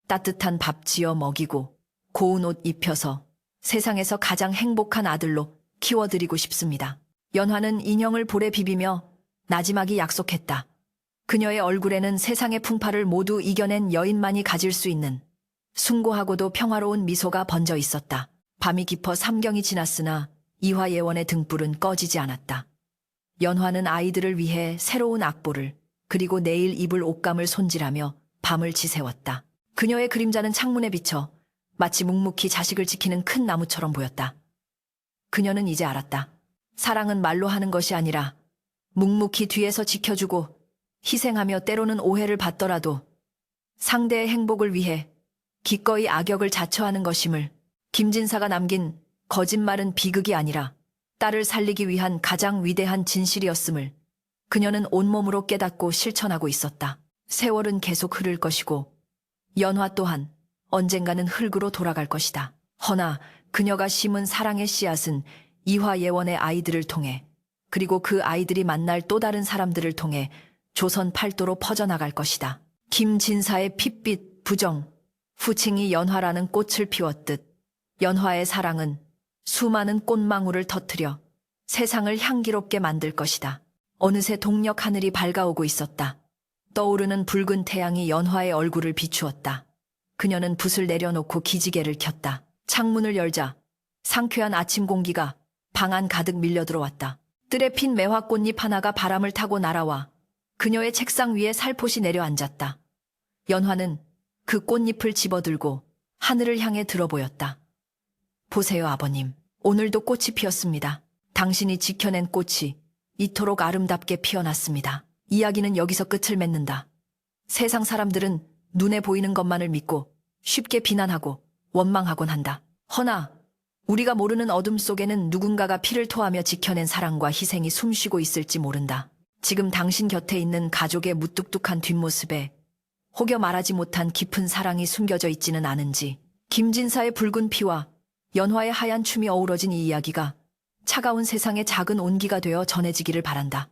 따뜻한 밥 지어 먹이고 고운 옷 입혀서 세상에서 가장 행복한 아들로 키워드리고 싶습니다. 연화는 인형을 볼에 비비며 나지막이 약속했다. 그녀의 얼굴에는 세상의 풍파를 모두 이겨낸 여인만이 가질 수 있는 숭고하고도 평화로운 미소가 번져 있었다. 밤이 깊어 삼경이 지났으나 이화예원의 등불은 꺼지지 않았다. 연화는 아이들을 위해 새로운 악보를 그리고 내일 입을 옷감을 손질하며 밤을 지새웠다. 그녀의 그림자는 창문에 비쳐 마치 묵묵히 자식을 지키는 큰 나무처럼 보였다. 그녀는 이제 알았다. 사랑은 말로 하는 것이 아니라 묵묵히 뒤에서 지켜주고 희생하며 때로는 오해를 받더라도 상대의 행복을 위해 기꺼이 악역을 자처하는 것임을. 김진사가 남긴 거짓말은 비극이 아니라 딸을 살리기 위한 가장 위대한 진실이었음을 그녀는 온몸으로 깨닫고 실천하고 있었다. 세월은 계속 흐를 것이고 연화 또한 언젠가는 흙으로 돌아갈 것이다. 허나 그녀가 심은 사랑의 씨앗은 이화예원의 아이들을 통해 그리고 그 아이들이 만날 또 다른 사람들을 통해 조선 팔도로 퍼져나갈 것이다. 김진사의 핏빛 부정, 후칭이 연화라는 꽃을 피웠듯 연화의 사랑은 수많은 꽃망울을 터뜨려 세상을 향기롭게 만들 것이다. 어느새 동력 하늘이 밝아오고 있었다. 떠오르는 붉은 태양이 연화의 얼굴을 비추었다. 그녀는 붓을 내려놓고 기지개를 켰다. 창문을 열자 상쾌한 아침 공기가 방 안 가득 밀려 들어왔다. 뜰에 핀 매화 꽃잎 하나가 바람을 타고 날아와 그녀의 책상 위에 살포시 내려앉았다. 연화는 그 꽃잎을 집어들고 하늘을 향해 들어보였다. 보세요, 아버님. 오늘도 꽃이 피었습니다. 당신이 지켜낸 꽃이 이토록 아름답게 피어났습니다. 이야기는 여기서 끝을 맺는다. 세상 사람들은 눈에 보이는 것만을 믿고 쉽게 비난하고 원망하곤 한다. 허나 우리가 모르는 어둠 속에는 누군가가 피를 토하며 지켜낸 사랑과 희생이 숨쉬고 있을지 모른다. 지금 당신 곁에 있는 가족의 무뚝뚝한 뒷모습에 혹여 말하지 못한 깊은 사랑이 숨겨져 있지는 않은지. 김진사의 붉은 피와 연화의 하얀 춤이 어우러진 이 이야기가 차가운 세상의 작은 온기가 되어 전해지기를 바란다.